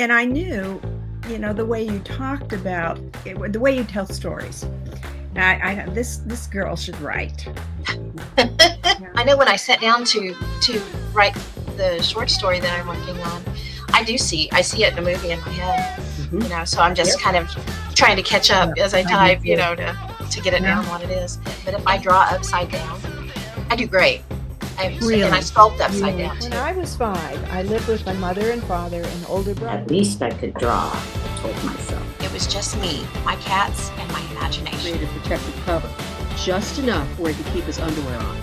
And I knew, the way you talked about it, the way you tell stories. This girl should write. Yeah. I know when I sat down to write the short story that I'm working on, I see it in a movie in my head, so I'm just kind of trying to catch up as I type, to get it down what it is. But if I draw upside down, I do great. Really? And I sculpt upside down too. When I was 5, I lived with my mother and father and older brother. At least I could draw, I told myself. It was just me, my cats, and my imagination. Created a protective cover, just enough where he could keep his underwear on.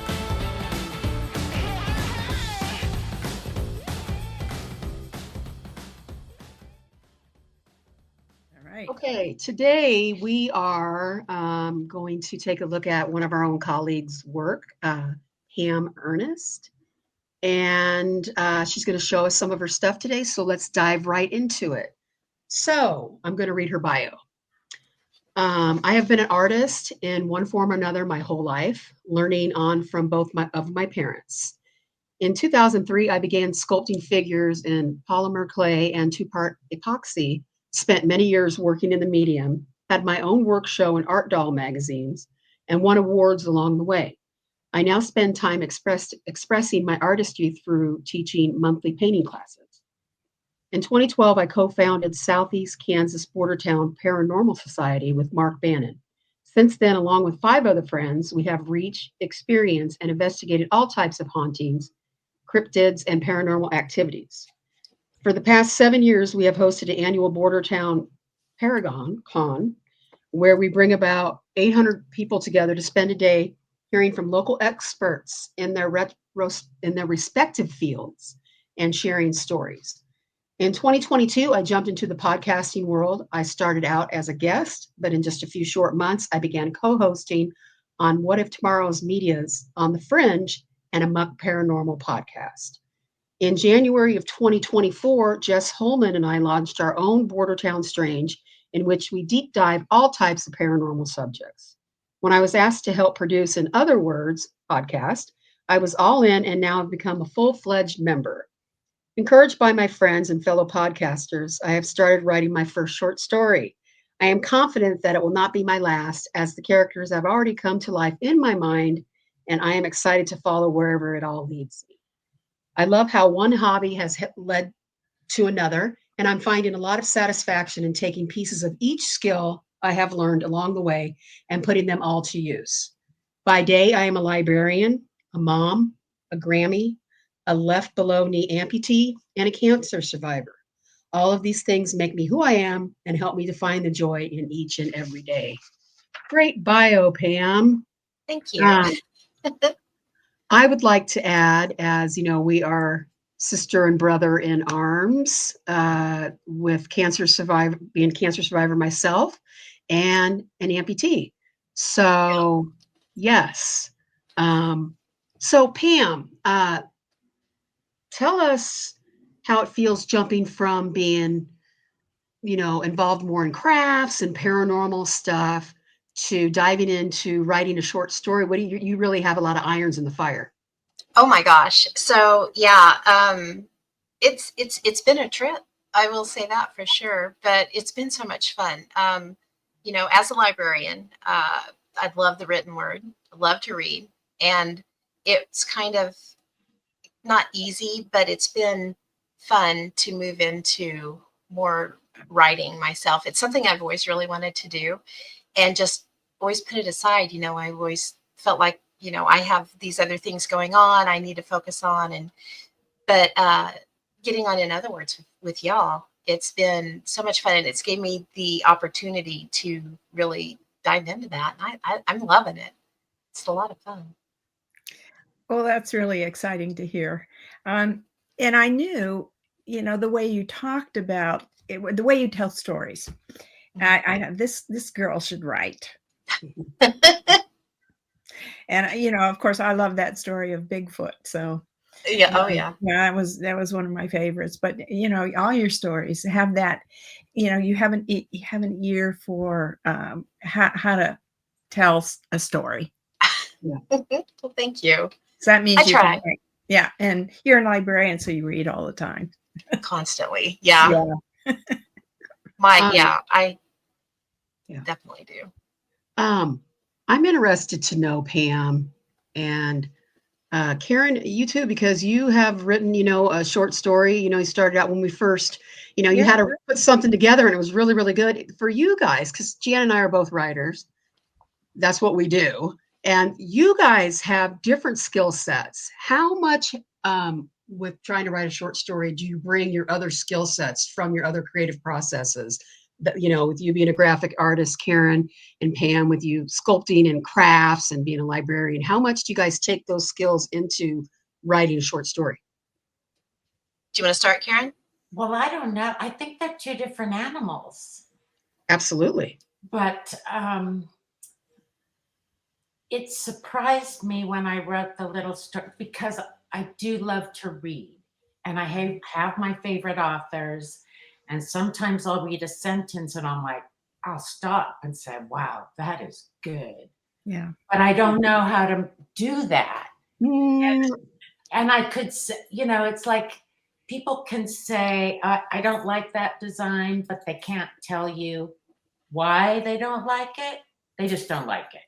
Okay, today we are going to take a look at one of our own colleagues' work, Ernest, and she's going to show us some of her stuff today, so let's dive right into it. So I'm going to read her bio. I have been an artist in one form or another my whole life, learning on from both of my parents. In 2003, I began sculpting figures in polymer clay and 2-part epoxy. Spent many years working in the medium, had my own work show in art doll magazines, and won awards along the way. I now spend time expressing my artistry through teaching monthly painting classes. In 2012, I co-founded Southeast Kansas border town Paranormal Society with Mark Bannon. Since then, along with 5 other friends, we have reached, experienced, and investigated all types of hauntings, cryptids, and paranormal activities. For the past 7 years, we have hosted an annual border town Paragon Con, where we bring about 800 people together to spend a day hearing from local experts in their respective fields and sharing stories. In 2022, I jumped into the podcasting world. I started out as a guest, but in just a few short months, I began co-hosting on What If Tomorrow's Media's On the Fringe and a Muck Paranormal podcast. In January of 2024, Jess Holman and I launched our own Bordertown Strange, in which we deep dive all types of paranormal subjects. When I was asked to help produce In Other Words podcast, I was all in and now have become a full-fledged member. Encouraged by my friends and fellow podcasters, I have started writing my first short story. I am confident that it will not be my last, as the characters have already come to life in my mind, and I am excited to follow wherever it all leads me. I love how one hobby has led to another, and I'm finding a lot of satisfaction in taking pieces of each skill I have learned along the way and putting them all to use. By day, I am a librarian, a mom, a Grammy, a left below knee amputee, and a cancer survivor. All of these things make me who I am and help me to find the joy in each and every day. Great bio, Pam. Thank you. I would like to add, as you know, we are sister and brother in arms, with being cancer survivor myself, and an amputee. So, yes. So, Pam, tell us how it feels jumping from being, involved more in crafts and paranormal stuff to diving into writing a short story. What do you really have a lot of irons in the fire? Oh my gosh. So yeah, it's been a trip. I will say that for sure, but it's been so much fun. As a librarian, I love the written word. I love to read, and it's kind of not easy, but it's been fun to move into more writing myself. It's something I've always really wanted to do, and just always put it aside. I always felt like, I have these other things going on I need to focus on. But getting on In Other Words with y'all, it's been so much fun, and it's gave me the opportunity to really dive into that. And I'm loving it. It's a lot of fun. Well, that's really exciting to hear. And I knew, the way you talked about it, the way you tell stories. This girl should write. And of course, I love that story of Bigfoot. So yeah, oh yeah, that was one of my favorites. But all your stories have that. You have an ear for how to tell a story. Yeah. Well, thank you. So that means I try. Yeah, and you're a librarian, so you read all the time. Constantly, yeah. Yeah, I Yeah. definitely do. I'm interested to know, Pam and Karen, you too, because you have written, a short story. You started out when we first, you Yeah. had to put something together and it was really, really good for you guys, because Jan and I are both writers. That's what we do. And you guys have different skill sets. How much, with trying to write a short story, do you bring your other skill sets from your other creative processes? That, with you being a graphic artist, Karen, and Pam, with you sculpting and crafts and being a librarian, how much do you guys take those skills into writing a short story? Do you want to start, Karen? Well, I don't know. I think they're two different animals, Absolutely. but it surprised me when I wrote the little story because I do love to read and I have my favorite authors. And sometimes I'll read a sentence and I'm like, I'll stop and say, wow, that is good. Yeah. But I don't know how to do that. And I could say, it's like people can say, I don't like that design, but they can't tell you why they don't like it. They just don't like it.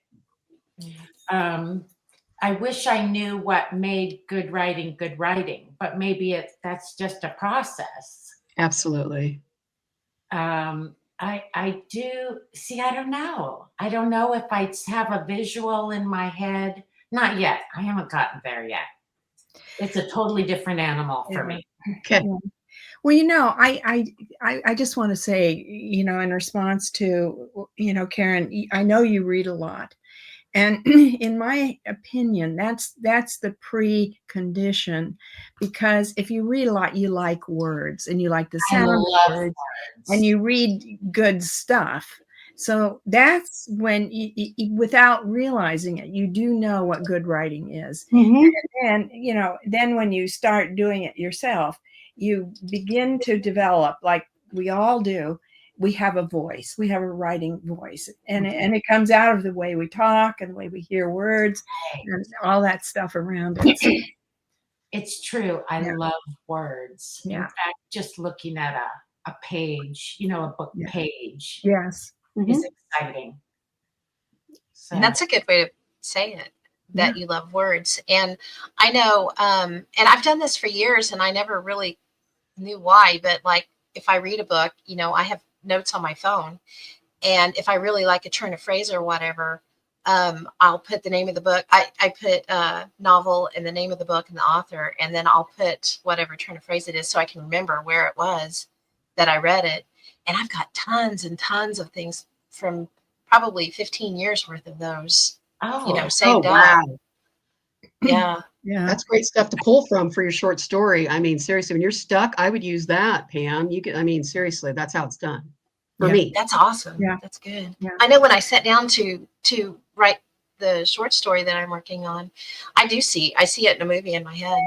I wish I knew what made good writing, but maybe that's just a process. Absolutely. I do see. I don't know. I don't know if I have a visual in my head. Not yet. I haven't gotten there yet. It's a totally different animal for me. Okay. Yeah. Well, I just want to say, in response to, Karen, I know you read a lot. And in my opinion, that's the precondition, because if you read a lot, you like words and you like the I sound of love words, words. and you read good stuff. So that's when, without realizing it, you do know what good writing is. And then when you start doing it yourself, you begin to develop, like we all do. We have a voice. We have a writing voice, and it comes out of the way we talk and the way we hear words and all that stuff around it. So, it's true. I love words. Yeah. In fact, just looking at a page, a book page, yes, is exciting. So That's a good way to say it, that you love words. And I know, and I've done this for years and I never really knew why, but like if I read a book, I have notes on my phone. And if I really like a turn of phrase or whatever, I'll put the name of the book. I put novel and the name of the book and the author, and then I'll put whatever turn of phrase it is so I can remember where it was that I read it. And I've got tons and tons of things from probably 15 years worth of those, saved up. Yeah. yeah. That's great stuff to pull from for your short story. I mean, seriously, when you're stuck, I would use that, Pam. Seriously, that's how it's done for me. That's awesome. Yeah. That's good. Yeah. I know when I sat down to write the short story that I'm working on, I see it in a movie in my head,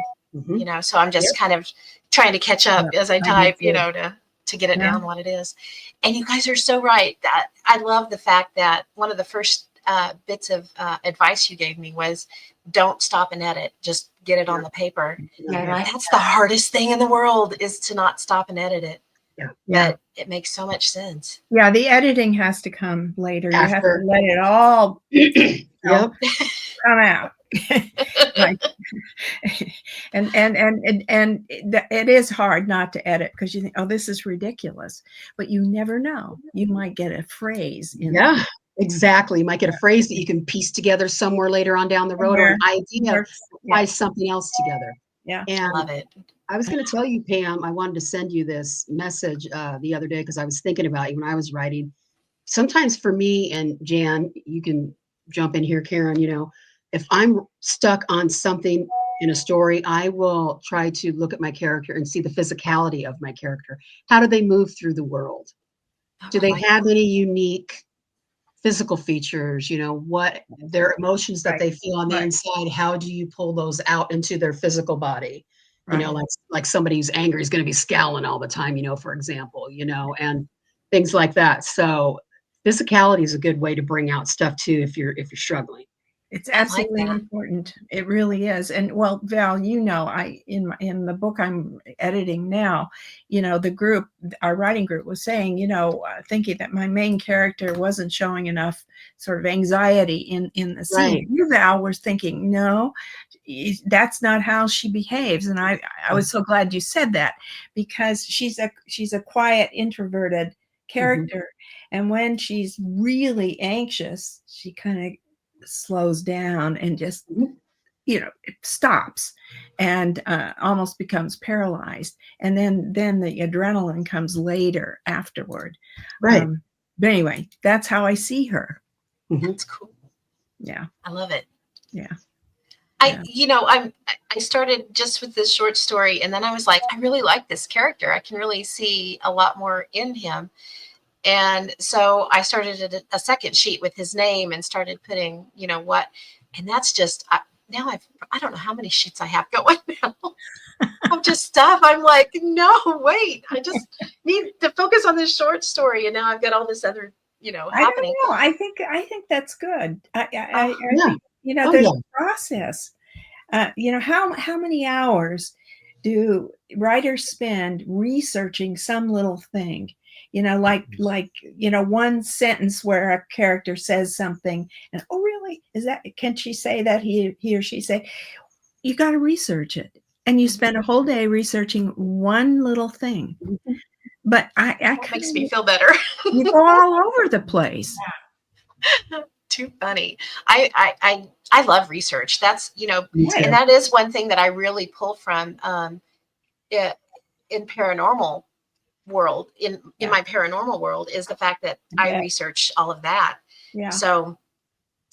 so I'm just kind of trying to catch up as I type, to get it down what it is. And you guys are so right. That I love the fact that one of the first bits of advice you gave me was don't stop and edit, just get it on the paper. That's the hardest thing in the world, is to not stop and edit it. But it makes so much sense. Yeah, the editing has to come later. You have After. to let it all come out. Like, and it is hard not to edit, because you think, oh, this is ridiculous, but you never know. You might get a phrase in there. Exactly. You might get a phrase that you can piece together somewhere later on down the road, or an idea that ties something else together. Yeah. And I love it. I was going to tell you, Pam, I wanted to send you this message the other day because I was thinking about you when I was writing. Sometimes for me, and Jan, you can jump in here, Karen, if I'm stuck on something in a story, I will try to look at my character and see the physicality of my character. How do they move through the world? Do they have any unique physical features, what their emotions that they feel on the inside? How do you pull those out into their physical body? Like somebody who's angry is going to be scowling all the time, for example, and things like that. So physicality is a good way to bring out stuff too, if you're struggling. It's I like absolutely that. important. It really is. And well, Val, in the book I'm editing now, the group, our writing group was saying, thinking that my main character wasn't showing enough sort of anxiety in the scene. Right. You, Val, was thinking, no, that's not how she behaves. And I was so glad you said that, because she's a quiet, introverted character. And when she's really anxious, she kind of slows down and just Mhm. it stops and almost becomes paralyzed, and then the adrenaline comes later afterward. Right. But anyway, that's how I see her. Mhm. That's cool. Yeah. I love it. Yeah. I started just with this short story, and then I was like, I really like this character. I can really see a lot more in him. And so I started a second sheet with his name and started putting, what, and that's just, now I don't know how many sheets I have going now of just stuff. I'm like, no, wait, I just need to focus on this short story. And now I've got all this other, I don't happening. know. I think that's good. I Yeah. think, Oh, there's yeah. a process. How many hours do writers spend researching some little thing? Like one sentence where a character says something, and oh, really? Is that? Can she say that? He or she say? You got to research it, and you spend a whole day researching one little thing. Mhm. But I That kind makes of me feel better. you go all over the place. Too funny. I love research. That's, Me Right. and too. that is one thing that I really pull from it, in paranormal world, in Yeah. my paranormal world, is the fact that I Yeah. researched all of that. Yeah. So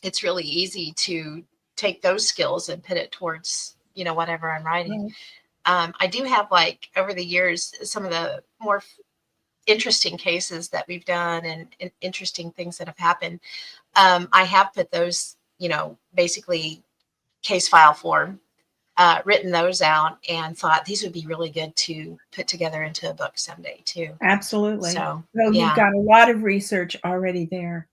it's really easy to take those skills and put it towards, whatever I'm writing. Right. I do have, like, over the years, some of the more interesting cases that we've done, and interesting things that have happened. I have put those, basically case file form, written those out, and thought these would be really good to put together into a book someday too. Absolutely. So, So you've yeah. got a lot of research already there.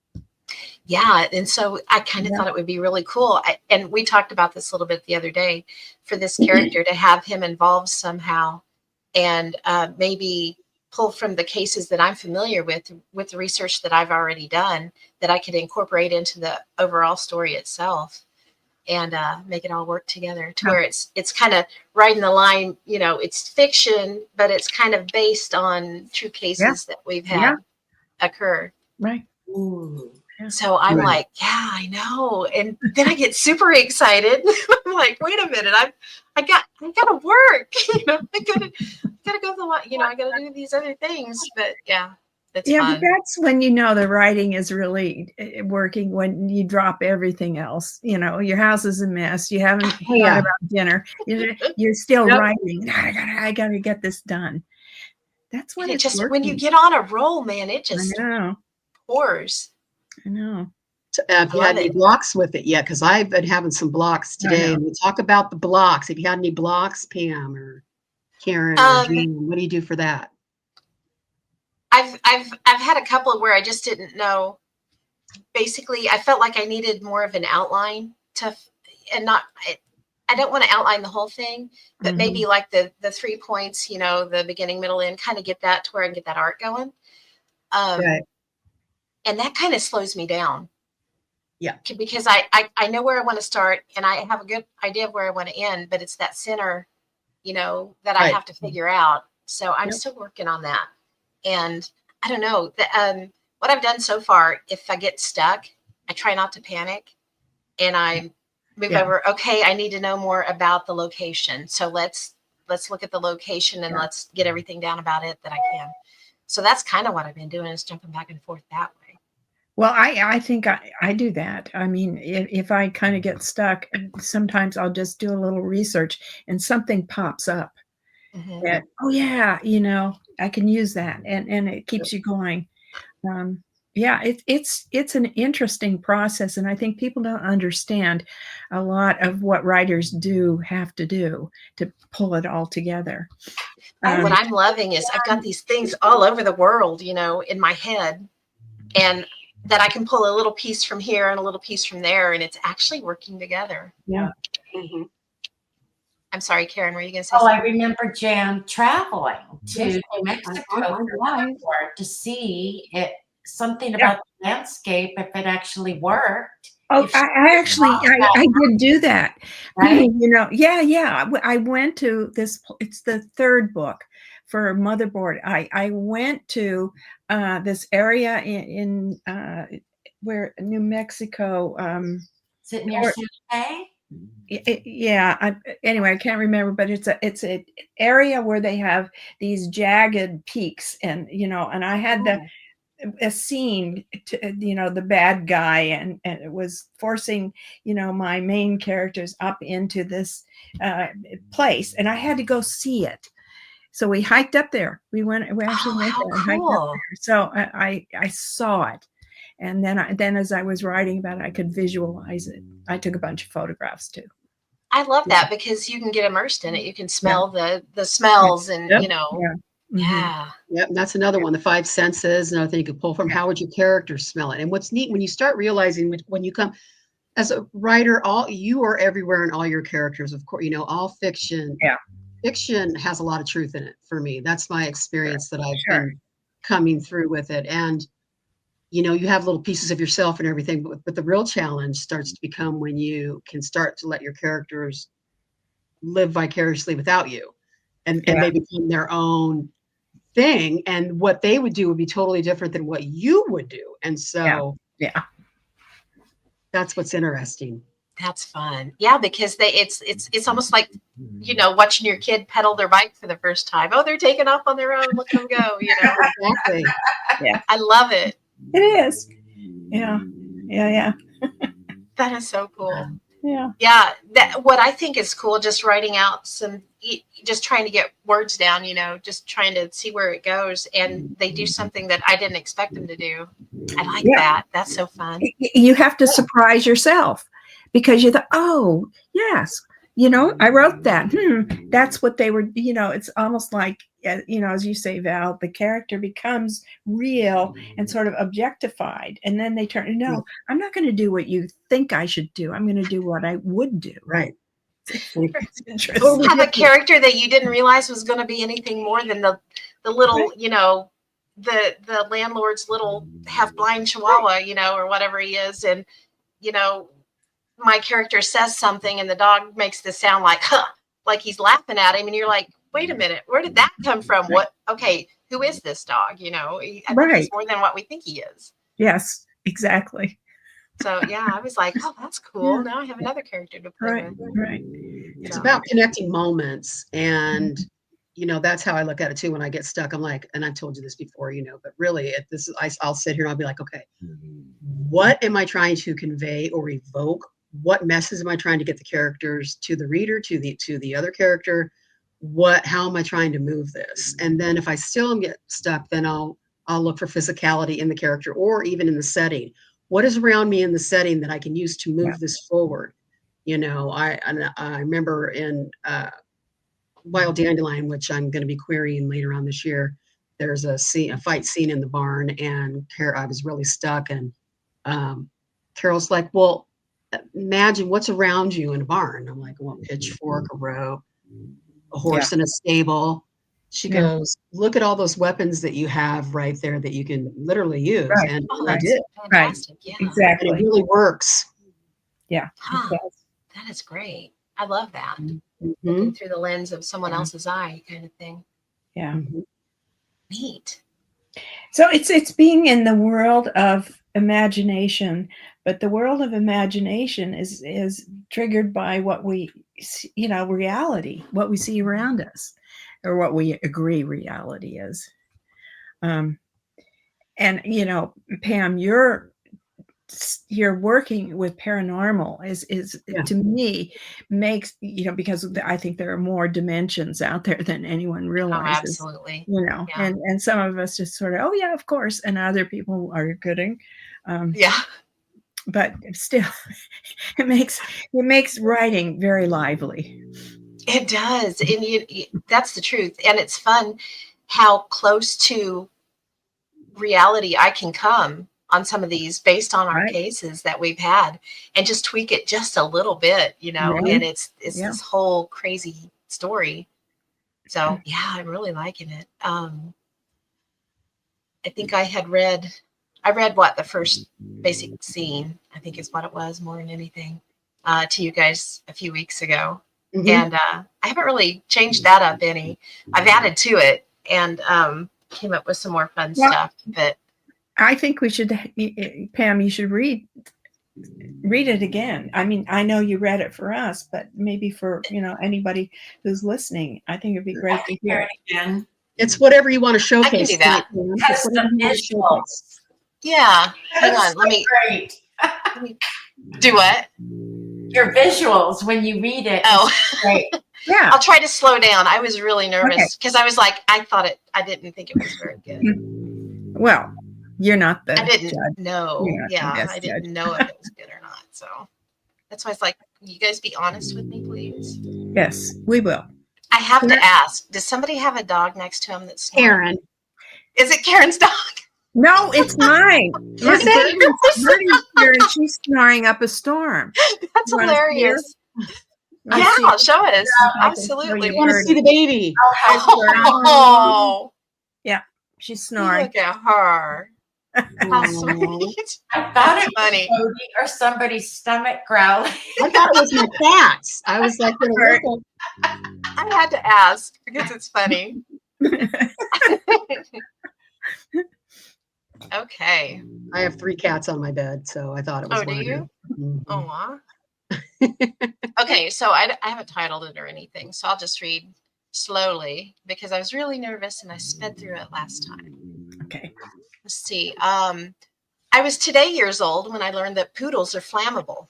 Yeah. And so I kind of Yeah. thought it would be really cool. And we talked about this a little bit the other day, for this character to have him involved somehow, and maybe pull from the cases that I'm familiar with the research that I've already done, that I could incorporate into the overall story itself, and make it all work together to where it's kind of riding the line. It's fiction, but it's kind of based on true cases that we've Yeah. had occur. Right. Ooh. So I'm Right. like, yeah, I know. And then I get super excited. I'm like, wait a minute, I gotta work. I gotta go I gotta do these other things. But yeah, it's Yeah, but fun. that's when the writing is really working, when you drop everything else. Your house is a mess. You haven't Oh, thought yeah. about dinner. You're still Yep. writing. I gotta get this done. That's And when it it's just, when you working. get on a roll, man, it I just know. pours. I know. Have I you had love any it. blocks with it yet? Because I've been having some blocks I today. know. And we'll talk about the blocks. If you had any blocks, Pam or Karen or Um, Jean, what do you do for that? I've had a couple where I just didn't know. Basically, I felt like I needed more of an outline and not. I don't want to outline the whole thing, but Mhm. maybe like the 3 points, the beginning, middle, end, kind of get that to where I can get that art going. Right. And that kind of slows me down. Yeah. Because I know where I want to start, and I have a good idea of where I want to end, but it's that center, that I Right. have to figure out. So I'm Yep. still working on that. And I don't know, what I've done so far, if I get stuck, I try not to panic, and I move Yeah. over. Okay, I need to know more about the location. So let's look at the location, and Yeah. let's get everything down about it that I can. So that's kind of what I've been doing, is jumping back and forth that way. Well, I think I do that. I mean, if I kind of get stuck, sometimes I'll just do a little research and something pops up. Mm-hmm. That, oh yeah, I can use that, and it keeps you going. Yeah, it's an interesting process, and I think people don't understand a lot of what writers have to do to pull it all together. What I'm loving is I've got these things all over the world, in my head, and that I can pull a little piece from here and a little piece from there, and it's actually working together. Yeah. Mhm. I'm sorry, Karen, were you going to say Oh, I something? remember Jan traveling to Yes, New Mexico for live. Motherboard to see it, something Yeah. about the landscape, if it actually worked. Oh, If she I actually, lost that, I did do that. right? You know, yeah. I went to this, it's the third book for Motherboard. I went to this area in where New Mexico, Is it near or, Santa Fe? yeah. Anyway, I can't remember, but it's a area where they have these jagged peaks, and you know, and I had Oh, a scene to, you know, the bad guy, and it was forcing, you know, my main characters up into this place, and I had to go see it. So we hiked up there. We actually Oh, went how there and hiked up cool. there. So I saw it, and then as I was writing about it, I could visualize it. I took a bunch of photographs too. I love Yeah. that because you can get immersed in it. You can Yeah. smell the smells and, Yep. you know, Yeah. Mhm. yeah. Yep, and that's another one. The five senses, another thing you could pull from. How would your character smell it? And what's neat when you start realizing when you come as a writer, all you are everywhere in all your characters. Of course, you know all fiction. Yeah. Fiction has a lot of truth in it for me. That's my experience that I've Sure. been coming through with it. And you know, you have little pieces of yourself and everything, but the real challenge starts to become when you can start to let your characters live vicariously without you, and Yeah. they become their own thing, and what they would do would be totally different than what you would do. And Yeah. so Yeah. that's what's interesting. That's fun. Yeah, because it's almost like, you know, watching your kid pedal their bike for the first time. Oh, they're taking off on their own. Look at them go, you know. Exactly. Yeah. I love it. It is. Yeah. Yeah. That is so cool. Yeah. Yeah, that what I think is cool, just writing out just trying to get words down, you know, just trying to see where it goes, and they do something that I didn't expect them to do. I like Yeah. that. That's so fun. You have to surprise yourself because you thought, oh, yes, you know, I wrote that. That's what they were, you know, it's almost like, you know, as you say, Val, the character becomes real and sort of objectified. And then they turn, no, I'm not going to do what you think I should do. I'm going to do what I would do. Right. It's interesting. Totally Have a different. character that you didn't realize was going to be anything more than the little, you know, the landlord's little half blind chihuahua, you know, or whatever he is, and you know, my character says something and the dog makes the sound like huh, like he's laughing at him, and you're like, wait a minute, where did that come from? What? Okay, who is this dog? You know, I think Right. he's more than what we think he is. Yes, exactly. So yeah, I was like, oh, that's cool. Now I have another character to play Right. with. Right. It's So, about connecting moments, and you know that's how I look at it too. When I get stuck, I'm like, and I've told you this before, you know, but really, this is I'll sit here and I'll be like, okay, what am I trying to convey or evoke? What message am I trying to get the characters to the reader, to the other character? How am I trying to move this? And then if I still get stuck, then I'll look for physicality in the character or even in the setting. What is around me in the setting that I can use to move this forward? You know, I remember in Wild Dandelion, which I'm going to be querying later on this year. There's a fight scene in the barn, and I was really stuck. And Carol's like, "Well, imagine what's around you in a barn." I'm like, "Well, pitchfork, a rope, a horse in a stable." She Yeah. goes, "Look at all those weapons that you have right there that you can literally use." Right. And oh, I that's did, fantastic. Yeah. and it Exactly. really works. Yeah. Huh. It does. That is great. I love that. Mhm. Looking through the lens of someone Yeah. else's eye, kind of thing. Yeah. Mhm. Neat. So it's being in the world of imagination, but the world of imagination is triggered by what we see, you know, reality, what we see around us, or what we agree reality is. And you know, Pam, you're working with paranormal is Yeah. to me makes, you know, because I think there are more dimensions out there than anyone Oh, realizes, absolutely. you know. Yeah. And some of us just sort of, oh yeah, of course, and other people are kidding, Yeah. but still it makes writing very lively. It does. And that's the truth. And it's fun how close to reality I can come on some of these based on our Right. cases that we've had, and just tweak it just a little bit, you know, Right. and it's Yeah. this whole crazy story. So yeah, I'm really liking it. I think I read what the first basic scene, I think is what it was more than anything, to you guys a few weeks ago. Mhm. And I haven't really changed that up any. I've added to it and came up with some more fun Well, stuff. But I think we should, Pam, you should read it again. I mean, I know you read it for us, but maybe for, anybody who's listening, I think it'd be great to hear it. Again. It's whatever you want to showcase. I can do that. Pam. It's Because whatever the you want to showcase. visuals. yeah, hang That's on. Let me great. do what? Your visuals when you read it. Oh, Great. Yeah. I'll try to slow down. I was really nervous because I was like, I didn't think it was very good. Well, you're not the I didn't judge. know. You're not the Yeah, best I didn't judge. know if it was good or not. So that's why it's like, you guys be honest with me, please. Yes, we will. I have to ask, does somebody have a dog next to him that's snoring? Karen. Is it Karen's dog? No, it's mine. Is it? Marty's here and she's snoring up a storm. That's You wanna see her? hilarious. Let's Yeah, see. show us. I can show Absolutely. you I want to see the baby. Oh, She's look snoring. at her. How Aw. sweet. I thought That's it funny. was Cody or somebody's stomach growling. I thought it was my cats. I was like, Right. I had to ask because it's funny. Okay. I have 3 cats on my bed, so I thought it was Oh, do one of you? them. Mhm. Oh, wow. Okay, so I haven't titled it or anything, so I'll just read slowly because I was really nervous and I sped through it last time. Okay. Let's see. I was today years old when I learned that poodles are flammable.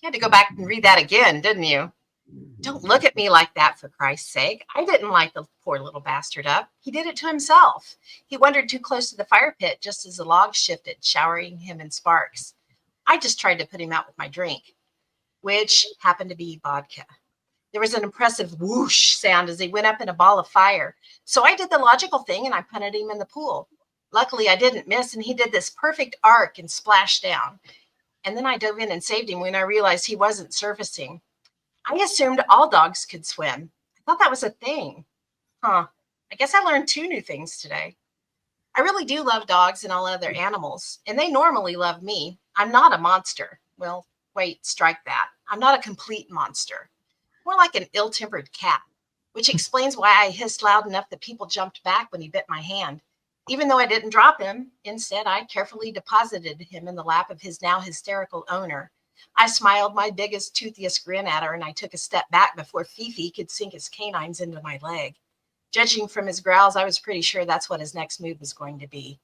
You had to go back and read that again, didn't you? Don't look at me like that, for Christ's sake. I didn't light the poor little bastard up. He did it to himself. He wandered too close to the fire pit just as the logs shifted, showering him in sparks. I just tried to put him out with my drink, which happened to be vodka. There was an impressive whoosh sound as he went up in a ball of fire. So I did the logical thing and I punted him in the pool. Luckily, I didn't miss, and he did this perfect arc and splashed down. And then I dove in and saved him when I realized he wasn't surfacing. I assumed all dogs could swim. I thought that was a thing. Huh. I guess I learned 2 new things today. I really do love dogs and all other animals, and they normally love me. I'm not a monster. Well, wait, strike that. I'm not a complete monster. More like an ill-tempered cat, which explains why I hissed loud enough that people jumped back when he bit my hand. Even though I didn't drop him, instead I carefully deposited him in the lap of his now hysterical owner. I smiled my biggest, toothiest grin at her, and I took a step back before Fifi could sink his canines into my leg. Judging from his growls, I was pretty sure that's what his next move was going to be.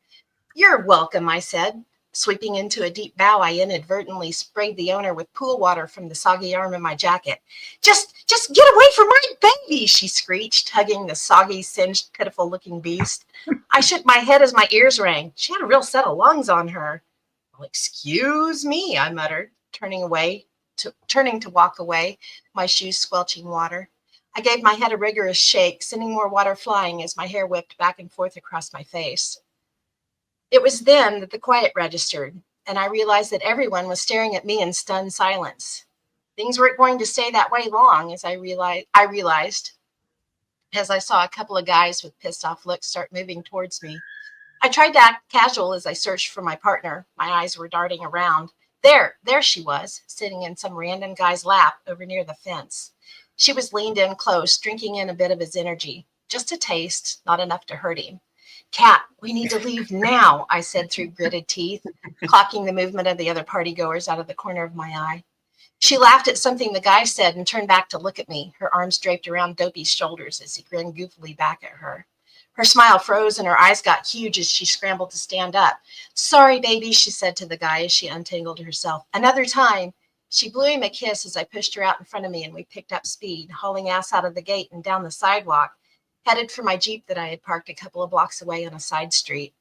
You're welcome, I said. Sweeping into a deep bow, I inadvertently sprayed the owner with pool water from the soggy arm of my jacket. Just get away from my baby, she screeched, hugging the soggy, singed, pitiful-looking beast. I shook my head as my ears rang. She had a real set of lungs on her. Well, excuse me, I muttered, turning to walk away, my shoes squelching water. I gave my head a rigorous shake, sending more water flying as my hair whipped back and forth across my face. It was then that the quiet registered, and I realized that everyone was staring at me in stunned silence. Things weren't going to stay that way long, as I realized as I saw a couple of guys with pissed off looks start moving towards me. I tried to act casual as I searched for my partner. My eyes were darting around. There she was, sitting in some random guy's lap over near the fence. She was leaned in close, drinking in a bit of his energy. Just a taste, not enough to hurt him. Cat, we need to leave now, I said through gritted teeth, clocking the movement of the other partygoers out of the corner of my eye. She laughed at something the guy said and turned back to look at me, her arms draped around Dopey's shoulders as he grinned goofily back at her. Her smile froze and her eyes got huge as she scrambled to stand up. Sorry, baby, she said to the guy as she untangled herself. Another time. She blew him a kiss as I pushed her out in front of me and we picked up speed, hauling ass out of the gate and down the sidewalk, headed for my Jeep that I had parked a couple of blocks away on a side street.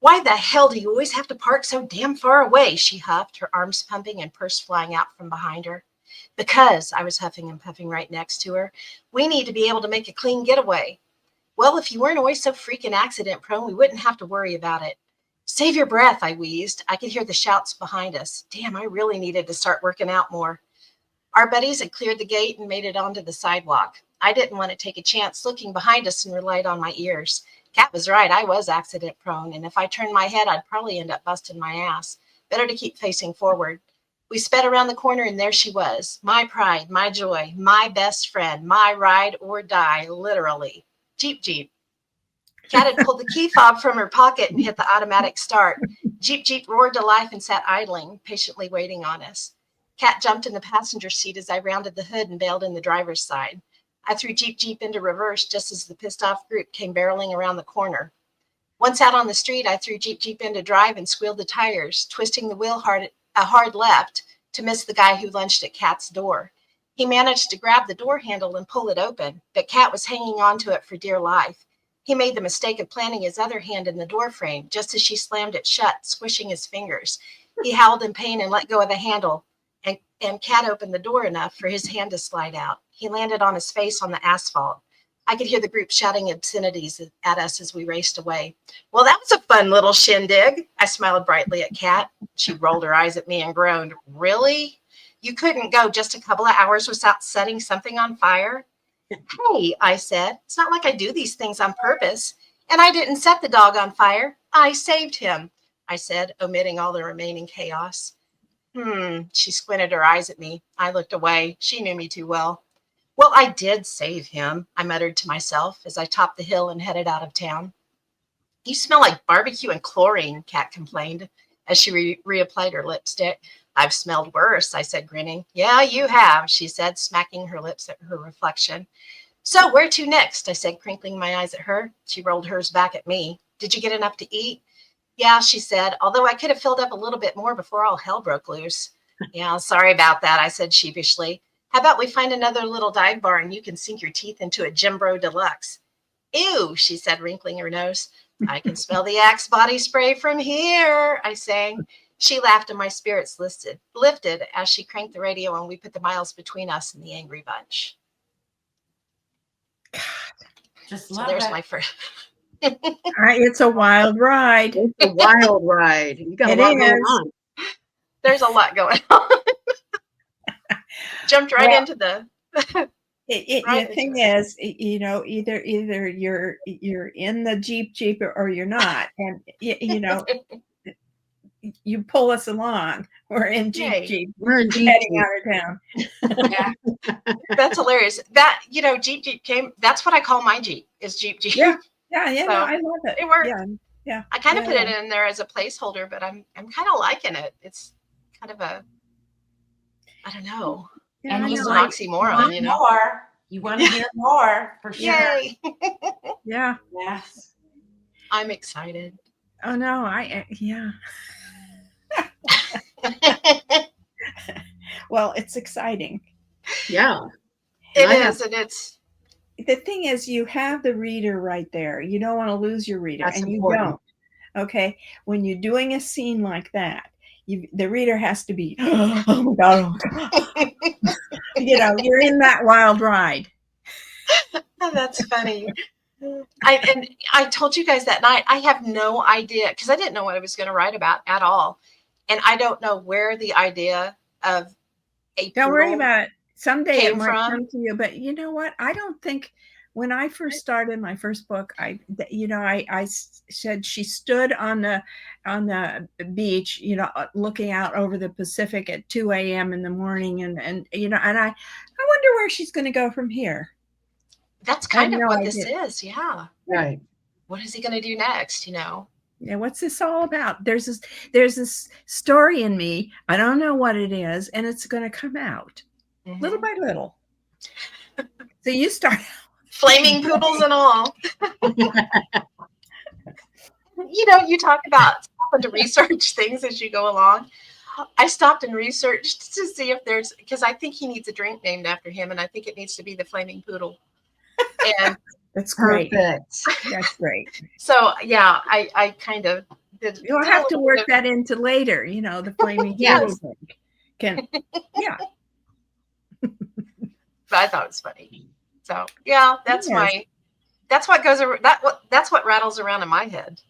Why the hell do you always have to park so damn far away? She huffed, her arms pumping and purse flying out from behind her. Because, I was huffing and puffing right next to her, we need to be able to make a clean getaway. Well, if you weren't always so freaking accident prone, we wouldn't have to worry about it. Save your breath, I wheezed. I could hear the shouts behind us. Damn, I really needed to start working out more. Our buddies had cleared the gate and made it onto the sidewalk. I didn't want to take a chance looking behind us and relied on my ears. Kat was right. I was accident prone, and if I turned my head, I'd probably end up busting my ass. Better to keep facing forward. We sped around the corner, and there she was. My pride, my joy, my best friend, my ride or die, literally. Jeep, Jeep. Kat had pulled the key fob from her pocket and hit the automatic start. Jeep, Jeep roared to life and sat idling, patiently waiting on us. Kat jumped in the passenger seat as I rounded the hood and bailed in the driver's side. I threw Jeep Jeep into reverse just as the pissed off group came barreling around the corner. Once out on the street, I threw Jeep Jeep into drive and squealed the tires, twisting the wheel a hard left to miss the guy who lunched at Kat's door. He managed to grab the door handle and pull it open, but Kat was hanging on to it for dear life. He made the mistake of planting his other hand in the door frame just as she slammed it shut, squishing his fingers. He howled in pain and let go of the handle. And Kat opened the door enough for his hand to slide out. He landed on his face on the asphalt. I could hear the group shouting obscenities at us as we raced away. Well, that was a fun little shindig. I smiled brightly at Kat. She rolled her eyes at me and groaned. Really? You couldn't go just a couple of hours without setting something on fire? Hey, I said, it's not like I do these things on purpose. And I didn't set the dog on fire. I saved him, I said, omitting all the remaining chaos. She squinted her eyes at me. I looked away. She knew me too well. Well, I did save him, I muttered to myself as I topped the hill and headed out of town. You smell like barbecue and chlorine, Kat complained as she reapplied her lipstick. I've smelled worse, I said, grinning. Yeah, you have, she said, smacking her lips at her reflection. So where to next? I said, crinkling my eyes at her. She rolled hers back at me. Did you get enough to eat? Yeah, she said, although I could have filled up a little bit more before all hell broke loose. Yeah, sorry about that, I said sheepishly. How about we find another little dive bar and you can sink your teeth into a Jim Bro Deluxe? Ew, she said, wrinkling her nose. I can smell the Axe body spray from here, I sang. She laughed and my spirits lifted as she cranked the radio and we put the miles between us and the angry bunch. Just So love there's it. my first. It's a wild ride. It's a wild ride. You got It a lot going is. on. There's a lot going on. Jumped right Well, into the the thing is, either you're in the Jeep or you're not, and you pull us along. We're in Yay. Jeep We're in Jeep heading Jeep. out of town. Yeah. That's hilarious. That Jeep came. That's what I call my Jeep is Jeep. Yeah, So, no, I love it. it worked. Yeah. I kind of put it in there as a placeholder, but I'm kind of liking it. It's kind of a, I don't know. Yeah, And I you know. want Oxymoron, more. You want to hear more for sure. Yay! Yeah. Yes. I'm excited. Oh no, yeah. Well, it's exciting. Yeah. It I is, and it's The thing is, you have the reader right there. You don't want to lose your reader, That's and important. you don't. Okay, when you're doing a scene like that, the reader has to be, oh my god, you're in that wild ride. that's funny. I told you guys that night, I have no idea because I didn't know what I was going to write about at all. And I don't know where the idea of a Don't worry poodle about it. Someday it came might from. come to you. But you know what? I don't think when I first started my first book, I said she stood on the beach, looking out over the Pacific at 2 a.m. in the morning, and I wonder where she's going to go from here. That's I have kind of no what this idea. is. Yeah. Right. What is he going to do next? Yeah, what's this all about? There's this story in me. I don't know what it is, and it's going to come out little by little. So you start Flaming poodles and all. You talk about stopping to research things as you go along. I stopped and researched to see if because I think he needs a drink named after him, and I think it needs to be the Flaming Poodle. And that's great. Perfect. That's great. So yeah, I kind of did. You'll have to work that into later. The Flaming Yes. Poodle thing. Yeah. But I thought it was funny. So yeah, that's Yes. that's what goes around. That's what rattles around in my head.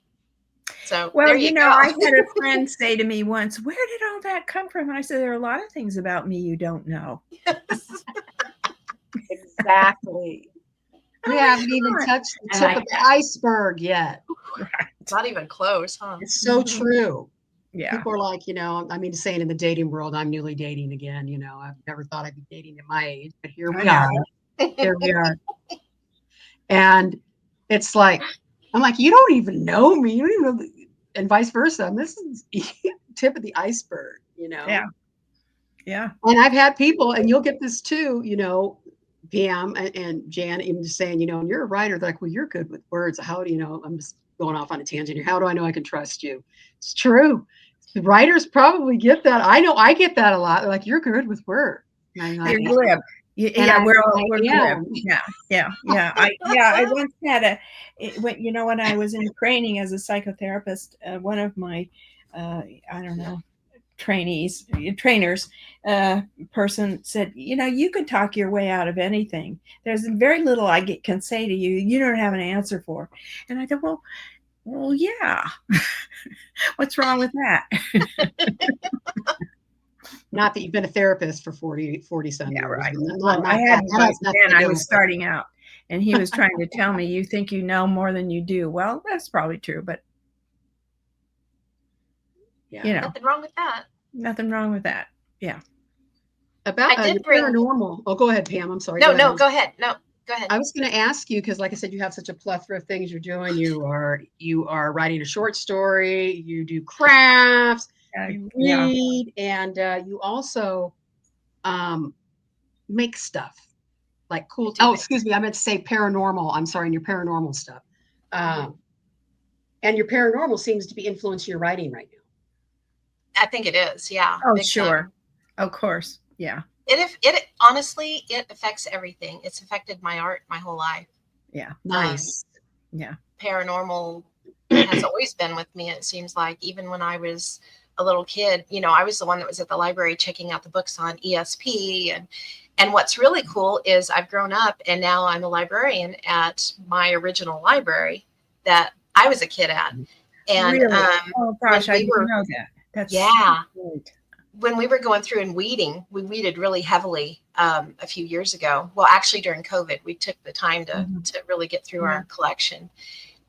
So Well, there you go. I had a friend say to me once, "Where did all that come from?" And I said, "There are a lot of things about me you don't know." Exactly. We haven't even touched the I tip like of the that. iceberg yet. Right. Not even close, huh? It's so Mhm. true. Yeah. People are like, I mean, saying in the dating world, I'm newly dating again. I've never thought I'd be dating at my age, but here I we know. are. Here we are. And it's like, I'm like, you don't even know me. You don't even know, and vice versa. And this is tip of the iceberg, Yeah. Yeah. And I've had people, and you'll get this too, Pam and Jan, even just saying, and you're a writer. They're like, well, you're good with words. How do you know? I'm just going off on a tangent here. How do I know I can trust you? It's true. The writers probably get that. I know I get that a lot. They're like, you're good with words. And I'm like, You're glib. and Yeah, we're glib. am. Yeah. I once had when I was in training as a psychotherapist, one of my I don't know trainers person said, you could talk your way out of anything. There's very little can say to you don't have an answer for. And I thought, well, yeah. What's wrong with that? Not that you've been a therapist for 40 some Yeah, years. right. Not Well, I that. hadn't That back has nothing then. to I do was with it. starting out, and he was trying to tell me, "You think you know more than you do." Well, that's probably true, but Yeah. Nothing wrong with that. nothing wrong with that. Yeah. About I did your bring. paranormal. Oh, go ahead, Pam. I'm sorry. No, Go ahead. no, go ahead. No, go ahead. I was going to ask you because, like I said, you have such a plethora of things you're doing. You are writing a short story. You do crafts. You Yeah. read, and you also make stuff like I cool. do Oh, make- excuse me. I meant to say paranormal. I'm sorry. And your paranormal stuff, and your paranormal seems to be influencing your writing right now. I think it is. Yeah. Oh, Big sure. time. Of course. Yeah. It honestly, it affects everything. It's affected my art my whole life. Yeah. Nice. Yeah. Paranormal has always been with me. It seems like even when I was a little kid, I was the one that was at the library checking out the books on ESP. And what's really cool is I've grown up and now I'm a librarian at my original library that I was a kid at. And Really? Oh gosh, I we didn't were, know that. That's yeah, great. when we were going through and weeding, we weeded really heavily a few years ago. Well, actually during COVID, we took the time to really get through our collection.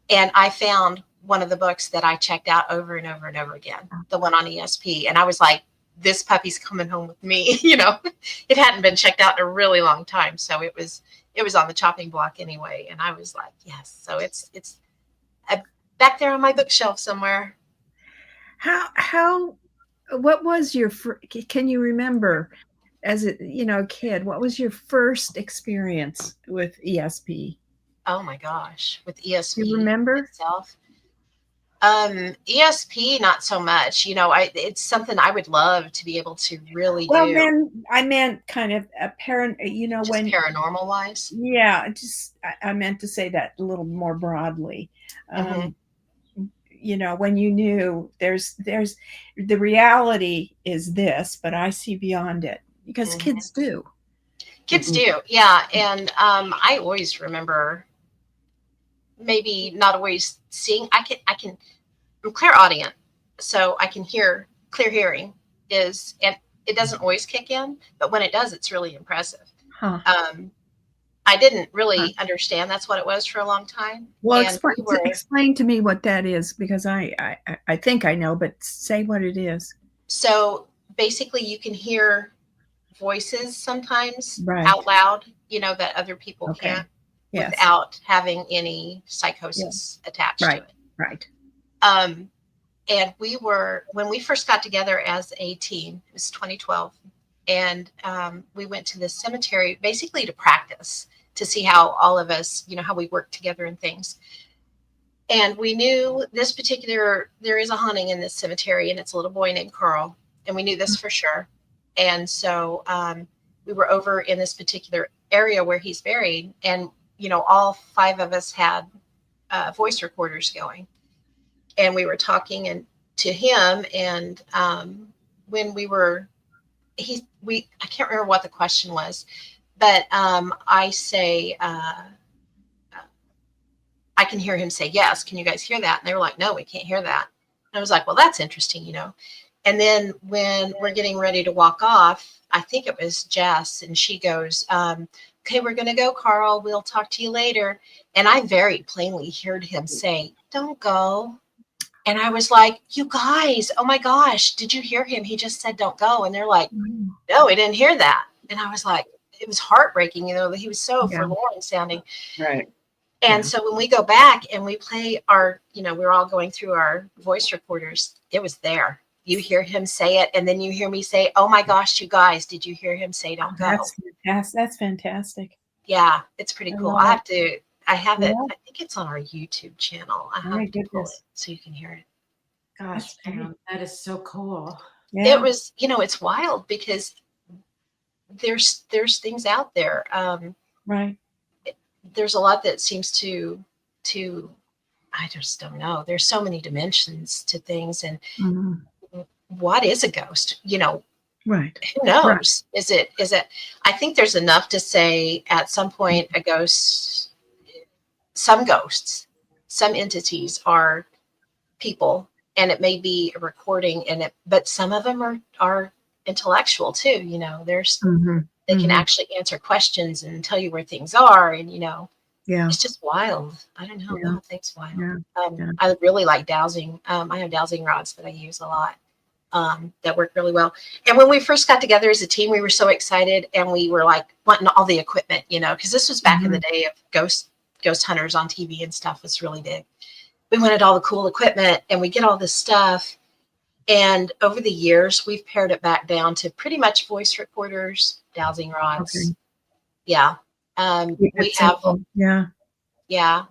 And I found one of the books that I checked out over and over and over again, the one on ESP. And I was like, this puppy's coming home with me. It hadn't been checked out in a really long time. So it was on the chopping block anyway. And I was like, yes. So it's back there on my bookshelf somewhere. What was can you remember as a kid, what was your first experience with ESP? Oh my gosh, with You ESP remember? itself. ESP, not so much. It's something I would love to be able to really Well, do. then I meant kind of apparent, Just when paranormal wise. yeah, just I meant to say that a little more broadly. When you knew there's the reality is this, but I see beyond it because kids do. Kids do, yeah. And I always remember maybe not always seeing. I'm clairaudient, so I can hear. Clear hearing and it doesn't always kick in, but when it does, it's really impressive. Huh. I didn't really understand that's what it was for a long time. Well, And explain to me what that is, because I think I know, but say what it is. So basically, you can hear voices sometimes Right. out loud, that other people Okay. can't, Yes. without having any psychosis attached to it. Right. And when we first got together as a team, it was 2012, and we went to this cemetery basically to practice, to see how all of us, how we work together and things. And we knew there is a haunting in this cemetery, and it's a little boy named Carl. And we knew this for sure. And so we were over in this particular area where he's buried. And, all 5 of us had voice recorders going. And we were talking to him. And when I can't remember what the question was, but I say, I can hear him say, yes. Can you guys hear that? And they were like, no, we can't hear that. And I was like, well, that's interesting, And then when we're getting ready to walk off, I think it was Jess, and she goes, okay, we're going to go, Carl. We'll talk to you later. And I very plainly heard him say, don't go. And I was like, you guys, oh my gosh, did you hear him? He just said, don't go. And they're like, no, we didn't hear that. And I was like, it was heartbreaking, he was so forlorn sounding. Right. And so when we go back and we play our, we're all going through our voice recorders, it was there. You hear him say it, and then you hear me say, oh my gosh, you guys, did you hear him say don't go? That's fantastic. Yeah, it's pretty cool. I have it. I think it's on our YouTube channel. I have to pull it so you can hear it. Gosh, Pam, that is so cool. Yeah. It was, it's wild because there's things out there. Right. There's a lot that seems to I just don't know. There's so many dimensions to things, and what is a ghost? Right. Who knows? Right. Is it? I think there's enough to say at some point a ghost. Some ghosts, some entities are people, and it may be a recording, but some of them are intellectual too. There's they can actually answer questions and tell you where things are, and it's just wild. I don't know. The whole thing's wild. I really like dowsing. I have dowsing rods that I use a lot. That work really well. And when we first got together as a team, we were so excited, and we were like wanting all the equipment, because this was back in the day of ghost hunters on TV and stuff was really big. We wanted all the cool equipment, and we get all this stuff. And over the years, we've pared it back down to pretty much voice recorders, dowsing rods. Okay. Yeah. We have,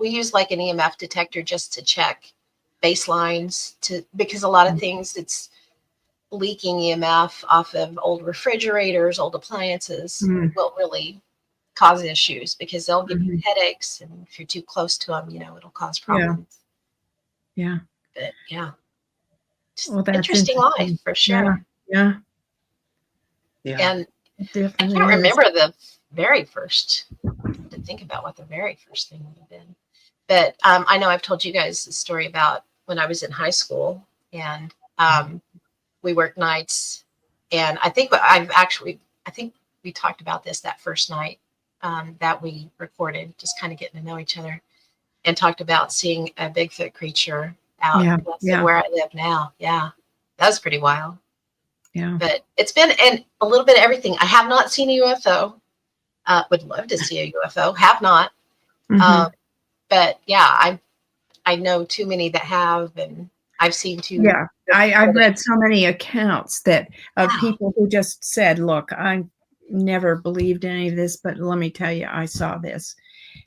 we use like an EMF detector just to check baselines because a lot of things it's leaking EMF off of old refrigerators, old appliances will really cause issues because they'll give you headaches, and if you're too close to them, it'll cause problems. Yeah. But well, that's interesting life for sure. Yeah. And I can't remember the very first. To think about what the very first thing would have been, but I know I've told you guys a story about when I was in high school, and we worked nights, and I think we talked about this that first night that we recorded, just kind of getting to know each other, and talked about seeing a Bigfoot creature out where I live now. Yeah, that was pretty wild. Yeah, but it's been a little bit of everything. I have not seen a UFO. Would love to see a UFO. Have not. But yeah, I know too many that have, and I've seen too. Yeah, I've read so many accounts of people who just said, "Look, I never believed any of this, but let me tell you, I saw this,"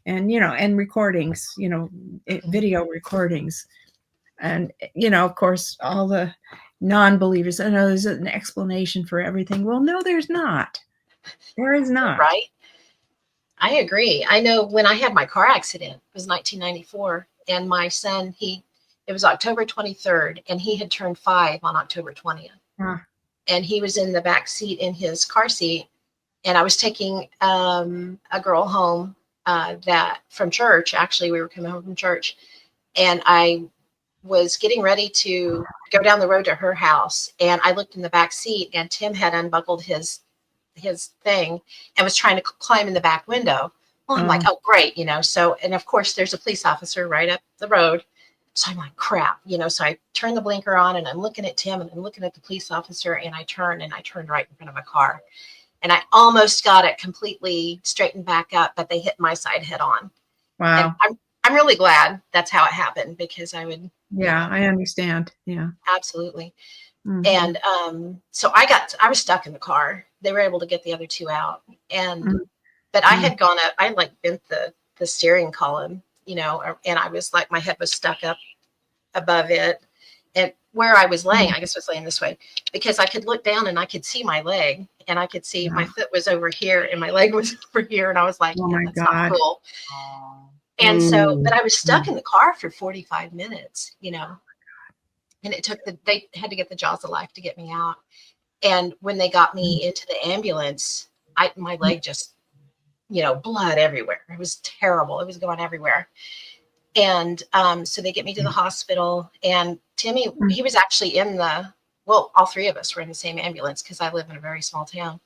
and and recordings, video recordings, and of course, all the non-believers. I know there's an explanation for everything. Well, no, there's not. There is not. Right. I agree. I know when I had my car accident, it was 1994, and my son, it was October 23rd, and he had turned 5 on October 20th. And he was in the back seat in his car seat, and I was taking a girl home that from church. Actually, we were coming home from church, and I was getting ready to go down the road to her house, and I looked in the back seat, and Tim had unbuckled his thing and was trying to climb in the back window. Well, I'm like, oh, great, so, and of course there's a police officer right up the road. So I'm like, crap, so I turn the blinker on, and I'm looking at Tim, and I'm looking at the police officer, and I turned right in front of a car, and I almost got it completely straightened back up, but they hit my side head on. Wow. And I'm really glad that's how it happened, because I would. Yeah, I understand. Yeah, absolutely. And so I was stuck in the car. They were able to get the other two out, and but I had gone up. I like bent the steering column, and I was like, my head was stuck up above it, and where I was laying, I guess I was laying this way, because I could look down and I could see my leg, and I could see my foot was over here and my leg was over here, and I was like, that's not cool. And so, but I was stuck in the car for 45 minutes, and it took they had to get the jaws of life to get me out. And when they got me into the ambulance, my leg just, blood everywhere. It was terrible. It was going everywhere. And so they get me to the hospital, and Timmy, he was actually well, all three of us were in the same ambulance because I live in a very small town.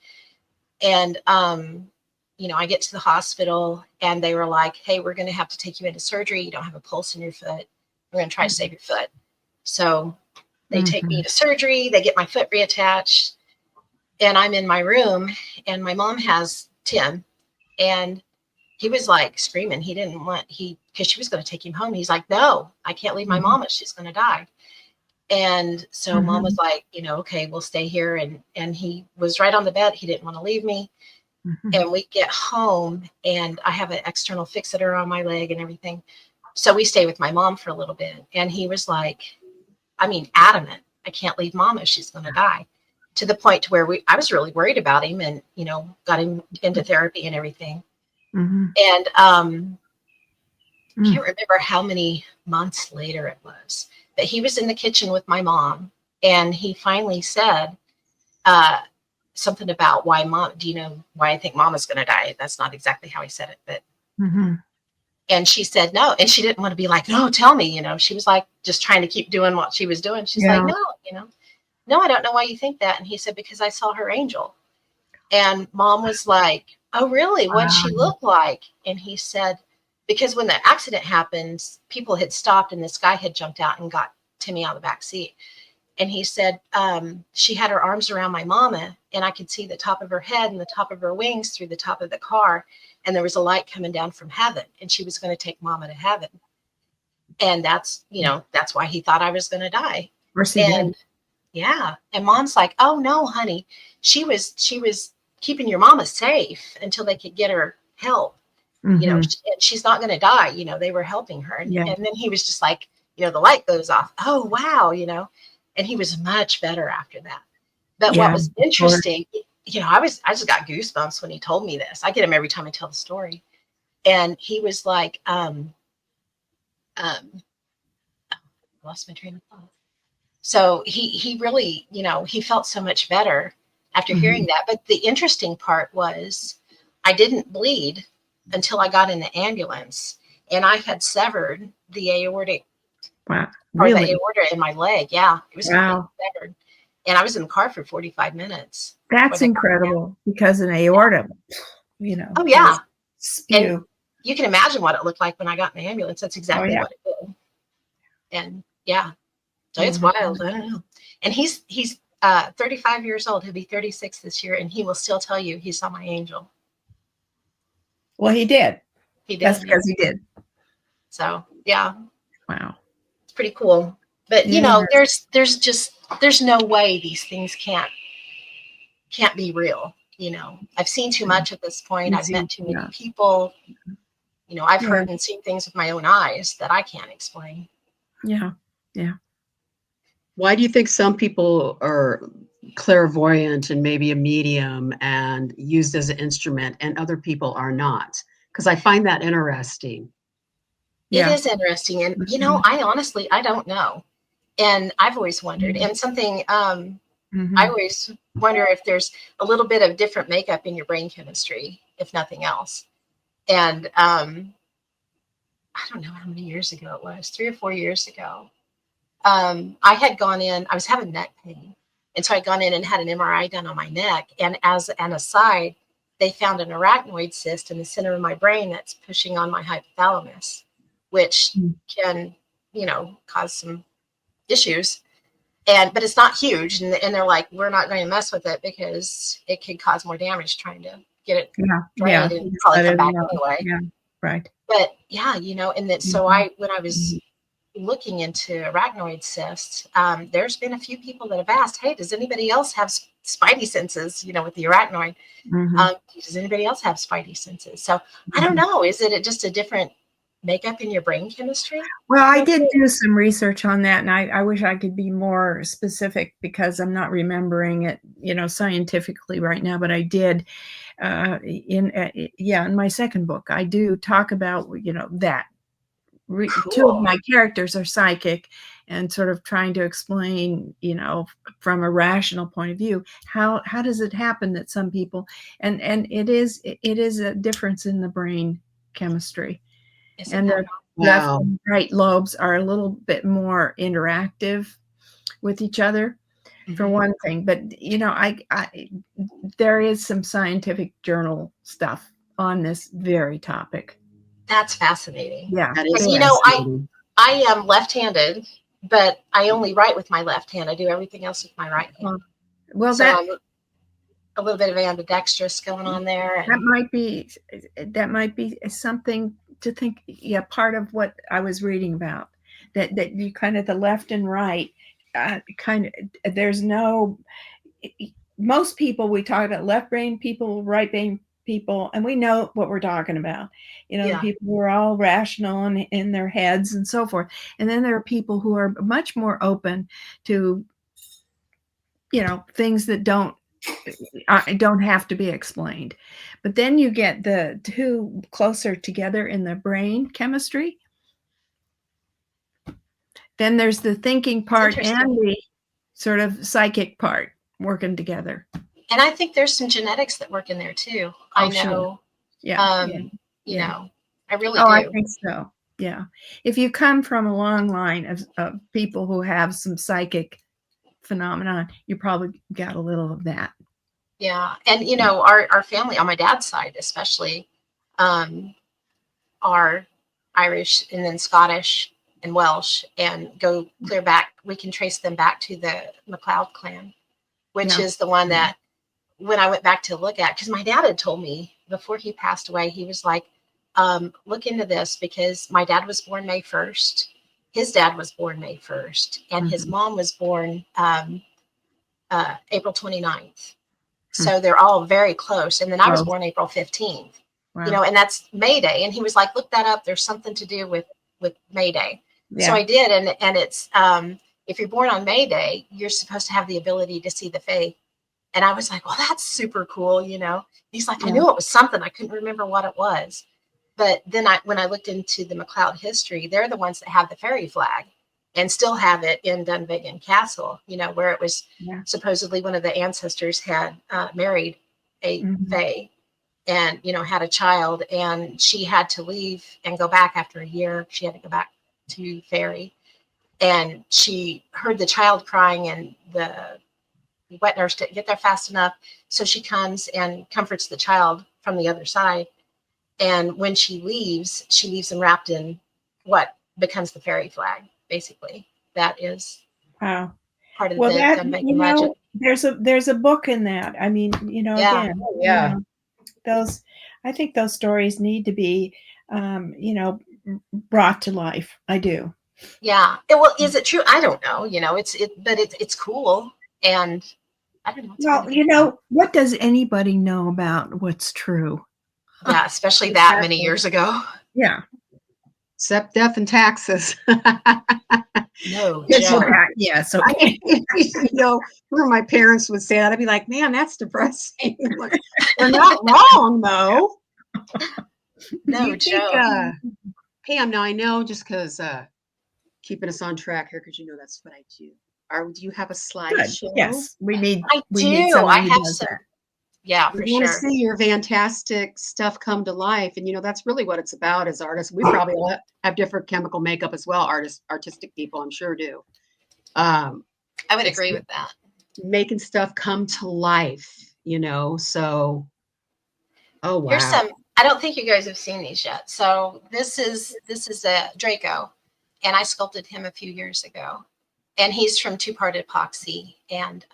And, I get to the hospital and they were like, hey, we're going to have to take you into surgery. You don't have a pulse in your foot. We're going to try to save your foot. So they take me to surgery. They get my foot reattached. And I'm in my room, and my mom has Tim, and he was like screaming. He didn't want, because she was going to take him home. He's like, no, I can't leave my mama. She's going to die. And so mom was like, okay, we'll stay here. And he was right on the bed. He didn't want to leave me. And we get home, and I have an external fixator on my leg and everything. So we stay with my mom for a little bit. And he was like, adamant, I can't leave mama. She's going to die. To the point to where I was really worried about him, and, got him into therapy and everything. And can't remember how many months later it was, but he was in the kitchen with my mom, and he finally said something about why do you know why I think mama's going to die? That's not exactly how he said it, but and she said no, and she didn't want to be like, no, tell me, she was like just trying to keep doing what she was doing. She's like, no, I don't know why you think that. And he said, because I saw her angel. And mom was like, oh, really? What did she look like? And he said, because when the accident happened, people had stopped and this guy had jumped out and got Timmy out of the back seat. And he said, she had her arms around my mama, and I could see the top of her head and the top of her wings through the top of the car. And there was a light coming down from heaven, and she was going to take mama to heaven. And that's why he thought I was going to die. Of course he did. Yeah. And mom's like, oh no, honey, she was keeping your mama safe until they could get her help. She's not going to die. They were helping her. And then he was just like, the light goes off. Oh, wow. And he was much better after that. But what was interesting, I just got goosebumps when he told me this. I get them every time I tell the story. And he was like, lost my train of thought. So he really, he felt so much better after hearing that. But the interesting part was I didn't bleed until I got in the ambulance, and I had severed the aortic Wow. or Really? the aorta in my leg. Yeah, it was Wow. severed. And I was in the car for 45 minutes. That's incredible, because an aorta, Oh, yeah. spew. And you can imagine what it looked like when I got in the ambulance. That's exactly what it did. And yeah, so it's wild. I don't know. And he's 35 years old. He'll be 36 this year, and he will still tell you he saw my angel. Well, he did. He did. That's because he did. So yeah. Wow. It's pretty cool. But there's no way these things can't be real. I've seen too much at this point. I've met too many people. I've heard and seen things with my own eyes that I can't explain. Yeah. Yeah. Why do you think some people are clairvoyant and maybe a medium and used as an instrument, and other people are not? Because I find that interesting. It is interesting. And, I honestly, I don't know. And I've always wondered. And something, I always wonder if there's a little bit of different makeup in your brain chemistry, if nothing else. And I don't know how many years ago it was, 3 or 4 years ago. I had gone in, I was having neck pain. And so I'd gone in and had an MRI done on my neck. And as an aside, they found an arachnoid cyst in the center of my brain that's pushing on my hypothalamus, which can, cause some issues. But it's not huge. And they're like, we're not going to mess with it because it could cause more damage trying to get it drained and probably come back anyway. Yeah, right. But yeah, and that, so when I was looking into arachnoid cysts, there's been a few people that have asked, hey, does anybody else have spidey senses, with the arachnoid? Does anybody else have spidey senses? So I don't know. Is it just a different makeup in your brain chemistry? Well, I did do some research on that, and I wish I could be more specific because I'm not remembering it, scientifically right now, but I did in my second book, I do talk about, that. Cool. 2 of my characters are psychic, and sort of trying to explain, from a rational point of view, how does it happen that some people, and it is a difference in the brain chemistry. And left Wow. and right lobes are a little bit more interactive with each other, for Mhm. one thing. But there is some scientific journal stuff on this very topic. That's fascinating. Yeah, That is And fascinating. I am left-handed, but I only write with my left hand. I do everything else with my right hand. well, So I'm a little bit of ambidextrous going on there. that And might be something to think. Yeah, part of what I was reading about, that you kind of the left and right, kind of. There's no most people, we talk about left brain people, right brain people, and we know what we're talking about. The yeah, people who are all rational and in their heads and so forth. And then there are people who are much more open to things that don't have to be explained. But then you get the two closer together in the brain chemistry. Then there's the thinking it's part and interesting. the sort of psychic part working together. And I think there's some genetics that work in there too. I Oh, sure. know, Yeah. you Yeah. know, I really Oh, I do. think so. Yeah. If you come from a long line of people who have some psychic phenomenon, you probably got a little of that. Yeah. And, our family on my dad's side, especially, um, are Irish and then Scottish and Welsh and go clear back. We can trace them back to the MacLeod clan, which Yeah. is the one that when I went back to look at, because my dad had told me before he passed away, he was like, look into this because my dad was born May 1st. His dad was born May 1st, and his mom was born April 29th. So they're all very close. And then I was Close. born April 15th, Wow. and that's May Day. And he was like, look that up. There's something to do with May Day. So Yeah. I did. And it's, if you're born on May Day, you're supposed to have the ability to see the fae. And I was like, well, that's super cool. He's like, I Yeah. knew it was something. I couldn't remember what it was. But then when I looked into the MacLeod history, they're the ones that have the fairy flag and still have it in Dunvegan Castle, where it was Yeah. supposedly one of the ancestors had married a fae and, had a child, and she had to leave and go back after a year. She had to go back to fairy. And she heard the child crying, and the wet nurse didn't get there fast enough. So she comes and comforts the child from the other side. And when she leaves them wrapped in what becomes the fairy flag, basically. That is Wow. part of Well, the that Dunvegan legend. there's a book in that. I mean, Yeah. again, Yeah. those I think those stories need to be, brought to life. I do. Yeah. Well, is it true? I don't know. But it's cool. And I don't know. It's Well, kind of what does anybody know about what's true? yeah, especially that many years ago. Yeah. Except death and taxes. No Yes, joke. Yes. Okay. Where my parents would say that, I'd be like, man, that's depressing. Like, they're not wrong, though. No You think, joke. Pam, now I know just because keeping us on track here, because that's what I do. Do you have a Good. slideshow? Yes. We need I do. someone I who have does some. that. Yeah, We for want to sure. see your fantastic stuff come to life. And, that's really what it's about as artists. We probably all have different chemical makeup as well. Artistic people, I'm sure do. I would It's agree with that. making stuff come to life, so, oh, wow. Here's some. I don't think you guys have seen these yet. So this is a Draco, and I sculpted him a few years ago, and he's from two-part epoxy, and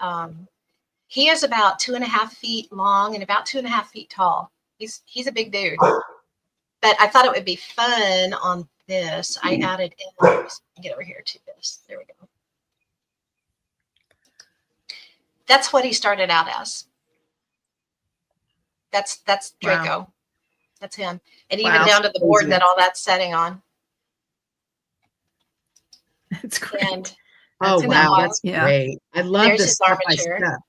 he is about 2.5 feet long and about 2.5 feet tall. He's a big dude, but I thought it would be fun on this. I added in. Let me see if I can get over here to this. There we go. That's what he started out as. That's Draco. Wow. That's him. And Wow. even down to the board that all that's setting on. That's great. And Oh, isn't that wow. wild? That's Yeah. great. I love There's this his step by armature. step.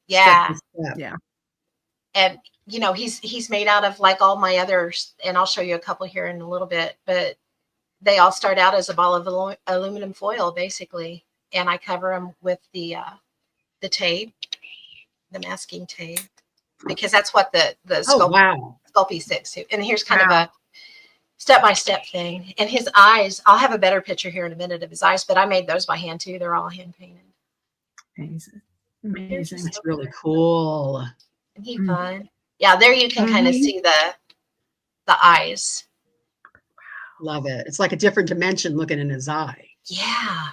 Yeah. Step by step. Yeah. And he's made out of like all my others, and I'll show you a couple here in a little bit, but they all start out as a ball of aluminum foil, basically. And I cover them with the tape, the masking tape, because that's what the Oh, wow. Sculpey sticks to. And here's kind of Wow. a step-by-step thing. And his eyes, I'll have a better picture here in a minute of his eyes, but I made those by hand too. They're all hand painted. Amazing. Amazing. That's really cool. Isn't he fun? Yeah, there you can kind of see the eyes. Love it. It's like a different dimension looking in his eye. Yeah.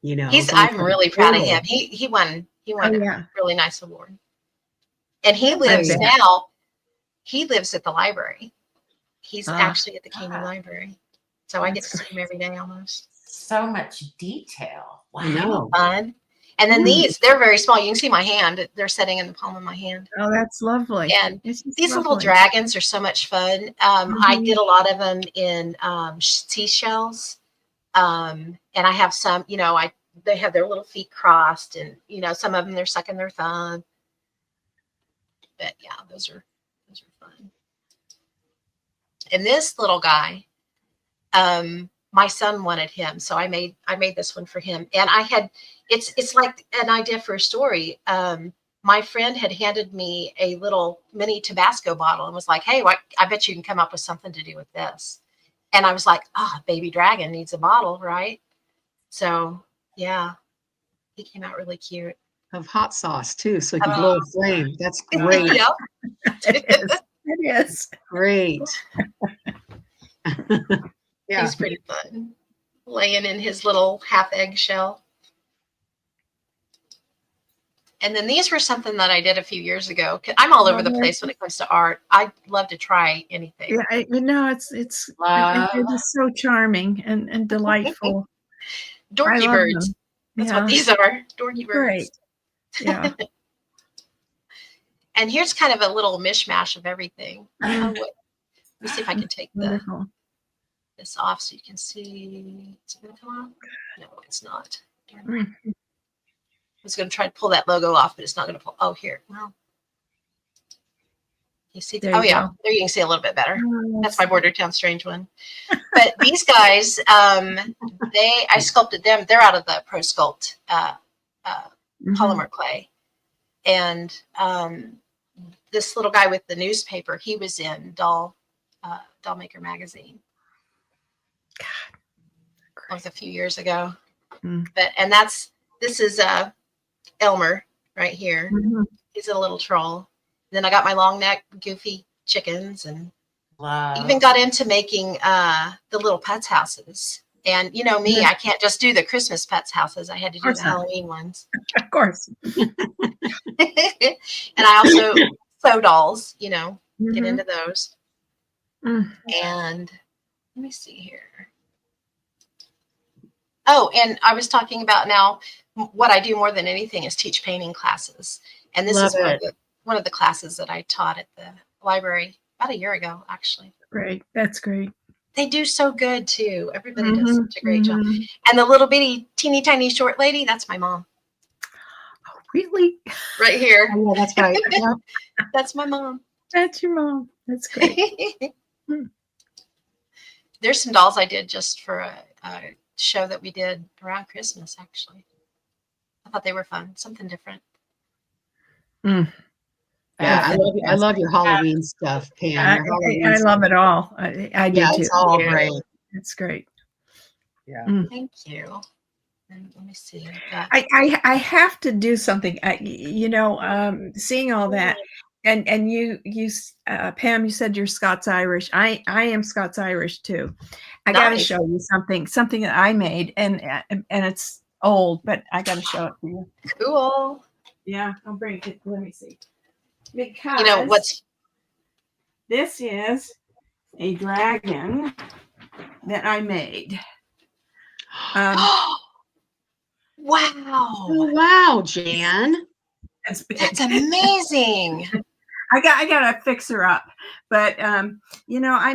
You know, I'm really proud of cool. him. He won Oh, a yeah. really nice award. And he I lives bet. now, he lives at the library. He's Ah. actually at the Caney Library. So I get That's to see him every day almost. So much detail. Wow. I know. Fun. And then these, they're very small. You can see my hand. They're sitting in the palm of my hand. Oh, that's lovely. And It's just these little lovely. dragons are so much fun. I did a lot of them in seashells. And I have some, you know, they have their little feet crossed, and you know, some of them they're sucking their thumb. But yeah, those are fun. And this little guy, my son wanted him, so I made this one for him. And I had it's like an idea for a story. My friend had handed me a little mini Tabasco bottle and was like, "Hey, I bet you can come up with something to do with this." And I was like, "Oh, baby dragon needs a bottle, right?" So yeah, he came out really cute. Of hot sauce too, so you can blow a flame. That's great. Yep. It is. It is. Great. Yeah. He's pretty fun, laying in his little half eggshell. And then these were something that I did a few years ago. I'm all over the place when it comes to art. I love to try anything. Yeah, it's so charming and delightful. Dorky love birds. them. That's Yeah. what these are. Dorky birds. Great. Yeah. And here's kind of a little mishmash of everything. Let me see if I can take Wonderful. this off so you can see. Is it going to come off? No, it's not. Mm. I was going to try to pull that logo off, but it's not going to pull. Oh, here. Well, you see? There you yeah. go. There you can see a little bit better. Oh, That's my Border Town Strange one. But these guys, I sculpted them. They're out of the Pro Sculpt polymer clay. And this little guy with the newspaper, he was in Doll Maker magazine. God. That was a few years ago. Mm. This is Elmer right here. Mhm. He's a little troll. Then I got my long neck goofy chickens, and Wow. even got into making the little pets houses. And you know me, Yeah. I can't just do the Christmas pets houses. I had to do course the not. Halloween ones. Of course. And I also sew dolls, you know, get Mhm. into those. Mm. And let me see here. Oh, and I was talking about now what I do more than anything is teach painting classes. And this Love is one of the classes that I taught at the library about a year ago, actually. Great. That's great. They do so good too. Everybody does Mhm. such a great job. Mhm. And the little bitty, teeny tiny short lady, that's my mom. Oh, really? Right here. Oh, yeah, that's right. Yeah. That's my mom. That's your mom. That's great. Hmm. There's some dolls I did just for a show that we did around Christmas, actually. I thought they were fun. Something different. Mm. Yeah, I love your Halloween stuff, Pam. Your Halloween I love stuff. it all. I do Yeah, too. it's all Yeah. great. It's great. Yeah. Thank you. And let me see. I have to do something. Seeing all that, and you Pam, you said you're Scots Irish. I am Scots Irish too. I got to Nice. show you something that I made, and it's old, but I got to show it to you. Cool. Yeah, I'll bring it. Let me see. Because You know what's this is a dragon that I made. Oh, wow. wow, Jan. That's big. That's amazing. I gotta fix her up, but I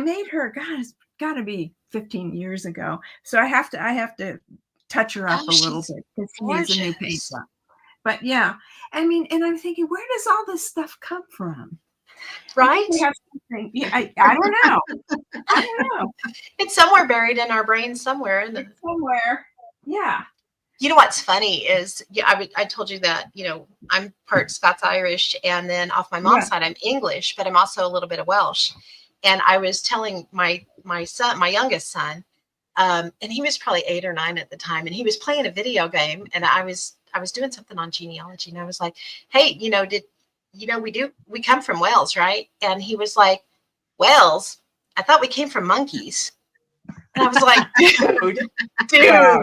made her. God, it's got to be 15 years ago. So I have to touch her up a little she's bit because she needs a new paint gorgeous. job. But yeah, I mean, and I'm thinking, where does all this stuff come from? Right? We have something. Yeah, I don't know. I don't know. It's somewhere buried in our brains somewhere. It's somewhere. Yeah. You know what's funny is, I told you that, I'm part Scots Irish, and then off my mom's side, I'm English, but I'm also a little bit of Welsh. And I was telling my my youngest son, and he was probably 8 or 9 at the time, and he was playing a video game, and I was doing something on genealogy, and I was like, hey, we come from Wales, right? And he was like, Wales? I thought we came from monkeys. And I was like, dude. Wow.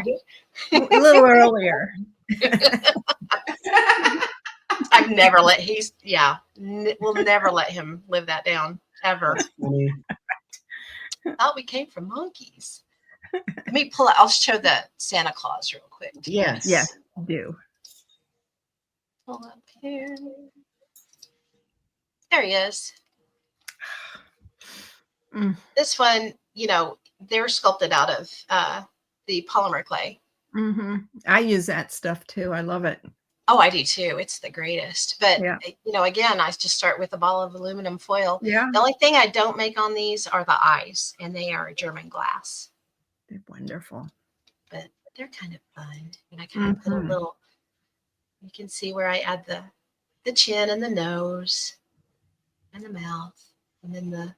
A little earlier. I've never let we'll never let him live that down ever. Funny. I thought we came from monkeys. Let me pull out. I'll show the Santa Claus real quick. Yes. Yes, do. Pull up here. There he is. This one, they're sculpted out of the polymer clay. Mm-hmm. I use that stuff too. I love it. Oh, I do too. It's the greatest. But, Yeah. Again, I just start with a ball of aluminum foil. Yeah. The only thing I don't make on these are the eyes, and they are German glass. They're wonderful. But they're kind of fun. And I kind of put a little, you can see where I add the chin and the nose and the mouth. And then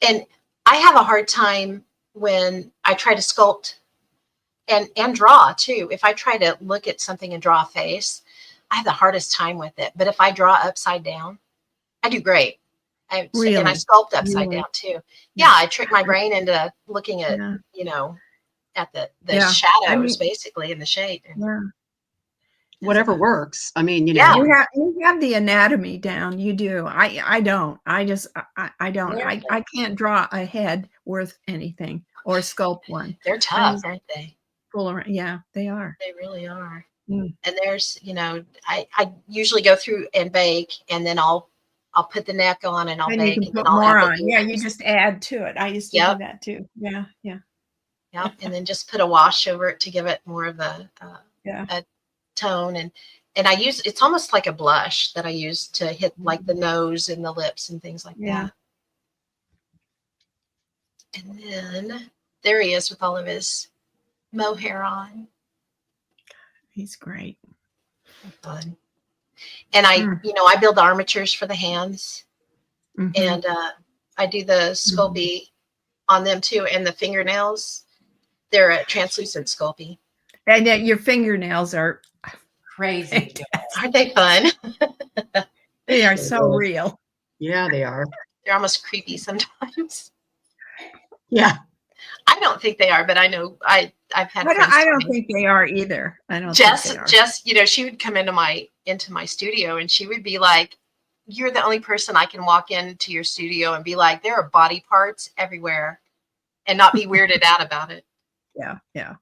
and I have a hard time when I try to sculpt and draw too. If I try to look at something and draw a face, I have the hardest time with it. But if I draw upside down, I do great. Really? And I sculpt upside Really? down too. Yeah, I trick my brain into looking at, Yeah. at the Yeah. shadows basically in the shade. Yeah. Whatever works. I mean, Yeah. You have the anatomy down. You do. I don't. I don't. Yeah. I can't draw a head worth anything or sculpt one. They're tough, aren't they? Full around. Yeah, they are. They really are. Mm. And there's, I usually go through and bake, and then I'll put the neck on and I'll Then bake. you can and put then I'll more add on. the Yeah, you ears. just add to it. I used to Yep. do that too. Yeah, yeah. Yep. And then just put a wash over it to give it more of a tone. And I use, it's almost like a blush that I use to hit like the nose and the lips and things like Yeah. that. And then there he is with all of his mohair on. He's great. Fun. And I build armatures for the hands, Mhm. and I do the Sculpey on them too. And the fingernails, they're a translucent Sculpey. And yet your fingernails are Crazy. Aren't they fun? they are so real. Yeah, they are. They're almost creepy sometimes. Yeah. I don't think they are, but I know I've had friends I tell don't me. think they are either. I don't Jess, think they are. she would come into my studio and she would be like, "You're the only person I can walk into your studio and be like, there are body parts everywhere," and not be weirded out about it. Yeah, yeah.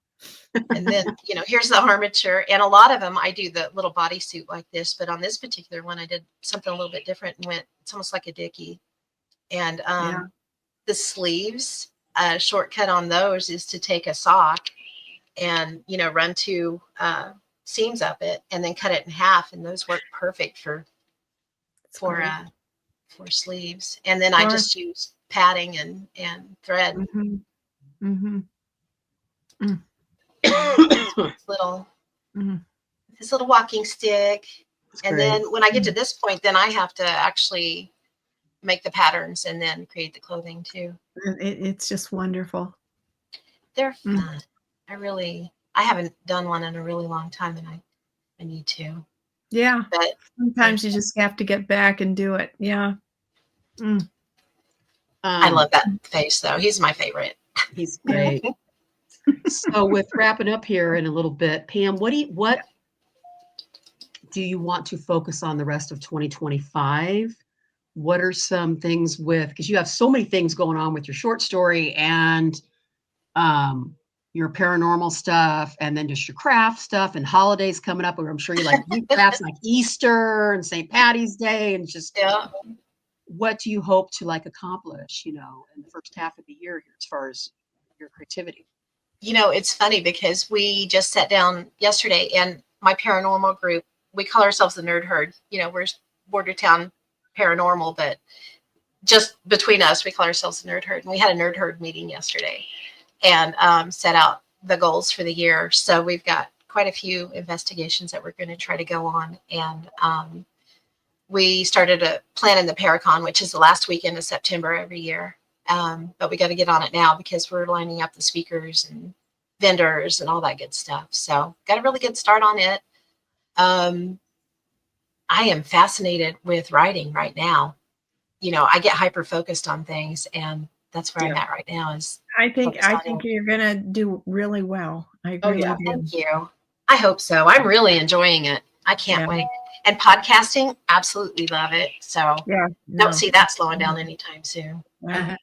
And then, here's the armature, and a lot of them I do the little bodysuit like this, but on this particular one I did something a little bit different and it's almost like a dickie. And the sleeves, shortcut on those is to take a sock and run 2 seams up it and then cut it in half, and those work perfect for sleeves. And then I just use padding and thread. Mm-hmm. Mm. This little walking stick. That's and great. then when I get to this point, then I have to actually make the patterns and then create the clothing too. It's just wonderful. They're fun. I haven't done one in a really long time, and I need to. Yeah. But sometimes you just have to get back and do it. Yeah. I love that face though. He's my favorite. He's great. So with wrapping up here in a little bit, Pam, what do you want to focus on the rest of 2025? What are some things because you have so many things going on with your short story and your paranormal stuff, and then just your craft stuff and holidays coming up, where I'm sure you like crafts like Easter and St. Patty's Day, and just what do you hope to accomplish, in the first half of the year here as far as your creativity? It's funny because we just sat down yesterday, and my paranormal group, we call ourselves the Nerd Herd. We're border town paranormal, but just between us, we call ourselves the Nerd Herd. And we had a Nerd Herd meeting yesterday and set out the goals for the year. So we've got quite a few investigations that we're going to try to go on. And we started planning the Paracon, which is the last weekend of September every year. But we got to get on it now because we're lining up the speakers and vendors and all that good stuff. So got a really good start on it. I am fascinated with writing right now. You know, I get hyper focused on things, and that's where I'm at right now. Is I think focused on it. you're gonna do really well. I Oh, really yeah. do. Thank you. I hope so. I'm really enjoying it. I can't Yeah. wait. And podcasting, absolutely love it. So Yeah. don't see that slowing down anytime soon. Well,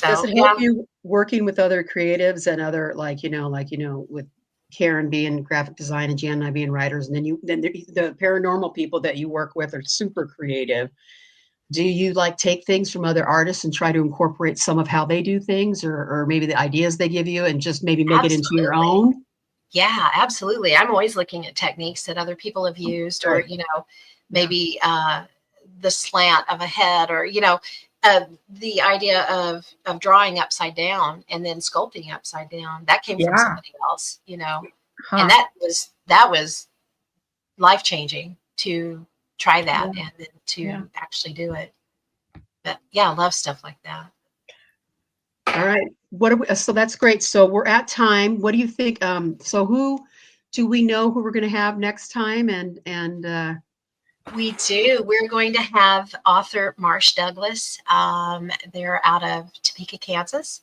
Does So it yeah, help you working with other creatives and other with Karen being graphic design and Jan and I being writers, and then the paranormal people that you work with are super creative. Do you like take things from other artists and try to incorporate some of how they do things, or maybe the ideas they give you, and just maybe make it into your absolutely. own? Yeah, absolutely. I'm always looking at techniques that other people have used, or, Good. you know, maybe the slant of a head, or, you know, the idea of drawing upside down and then sculpting upside down. That came from yeah. somebody else, you know, and Huh. that was life changing to try that Yeah. and then to Yeah. actually do it. But yeah, I love stuff like that. All right. What are we, so that's great. So we're at time. What do you think? So who do we know who we're going to have next time? And We do. We're going to have author Marsh Douglas. They're out of Topeka, Kansas,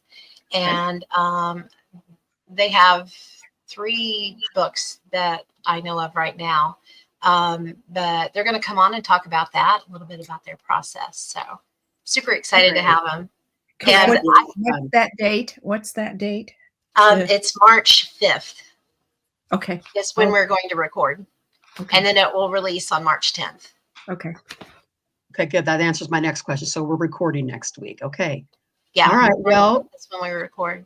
and they have 3 books that I know of right now. But they're going to come on and talk about that, a little bit about their process. So super excited to have them. And What's that date? What's that date? it's March 5th Okay. is when we're going to record. Okay. And then it will release on March 10th. Okay. Okay, good. That answers my next question. So we're recording next week. Okay. Yeah. All right. Well, that's when we record.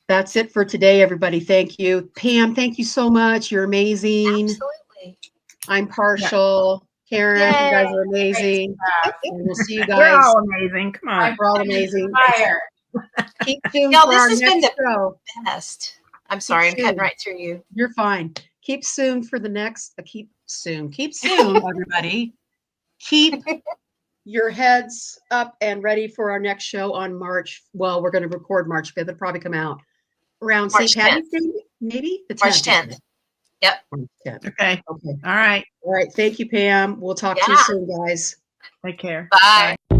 that's it for today, everybody. Thank you. Pam, thank you so much. You're amazing. Absolutely. I'm partial. Karen, you guys are amazing. And we'll see you We're guys. all amazing. Come on. We're all amazing. Fire. Keep tuned Y'all, for this our has been next the show. best. I'm sorry, I'm soon. cutting right through you. You're fine. Keep soon for the next. Keep soon, everybody. Keep your heads up and ready for our next show on March. Well, we're going to record March 5th. It'll probably come out around March St. Patty's Day, maybe the 10th. March 10th. Yep. March 10th. Okay. Okay. All right. All right. Thank you, Pam. We'll talk to you Yeah. soon, guys. Take care. Bye. Bye.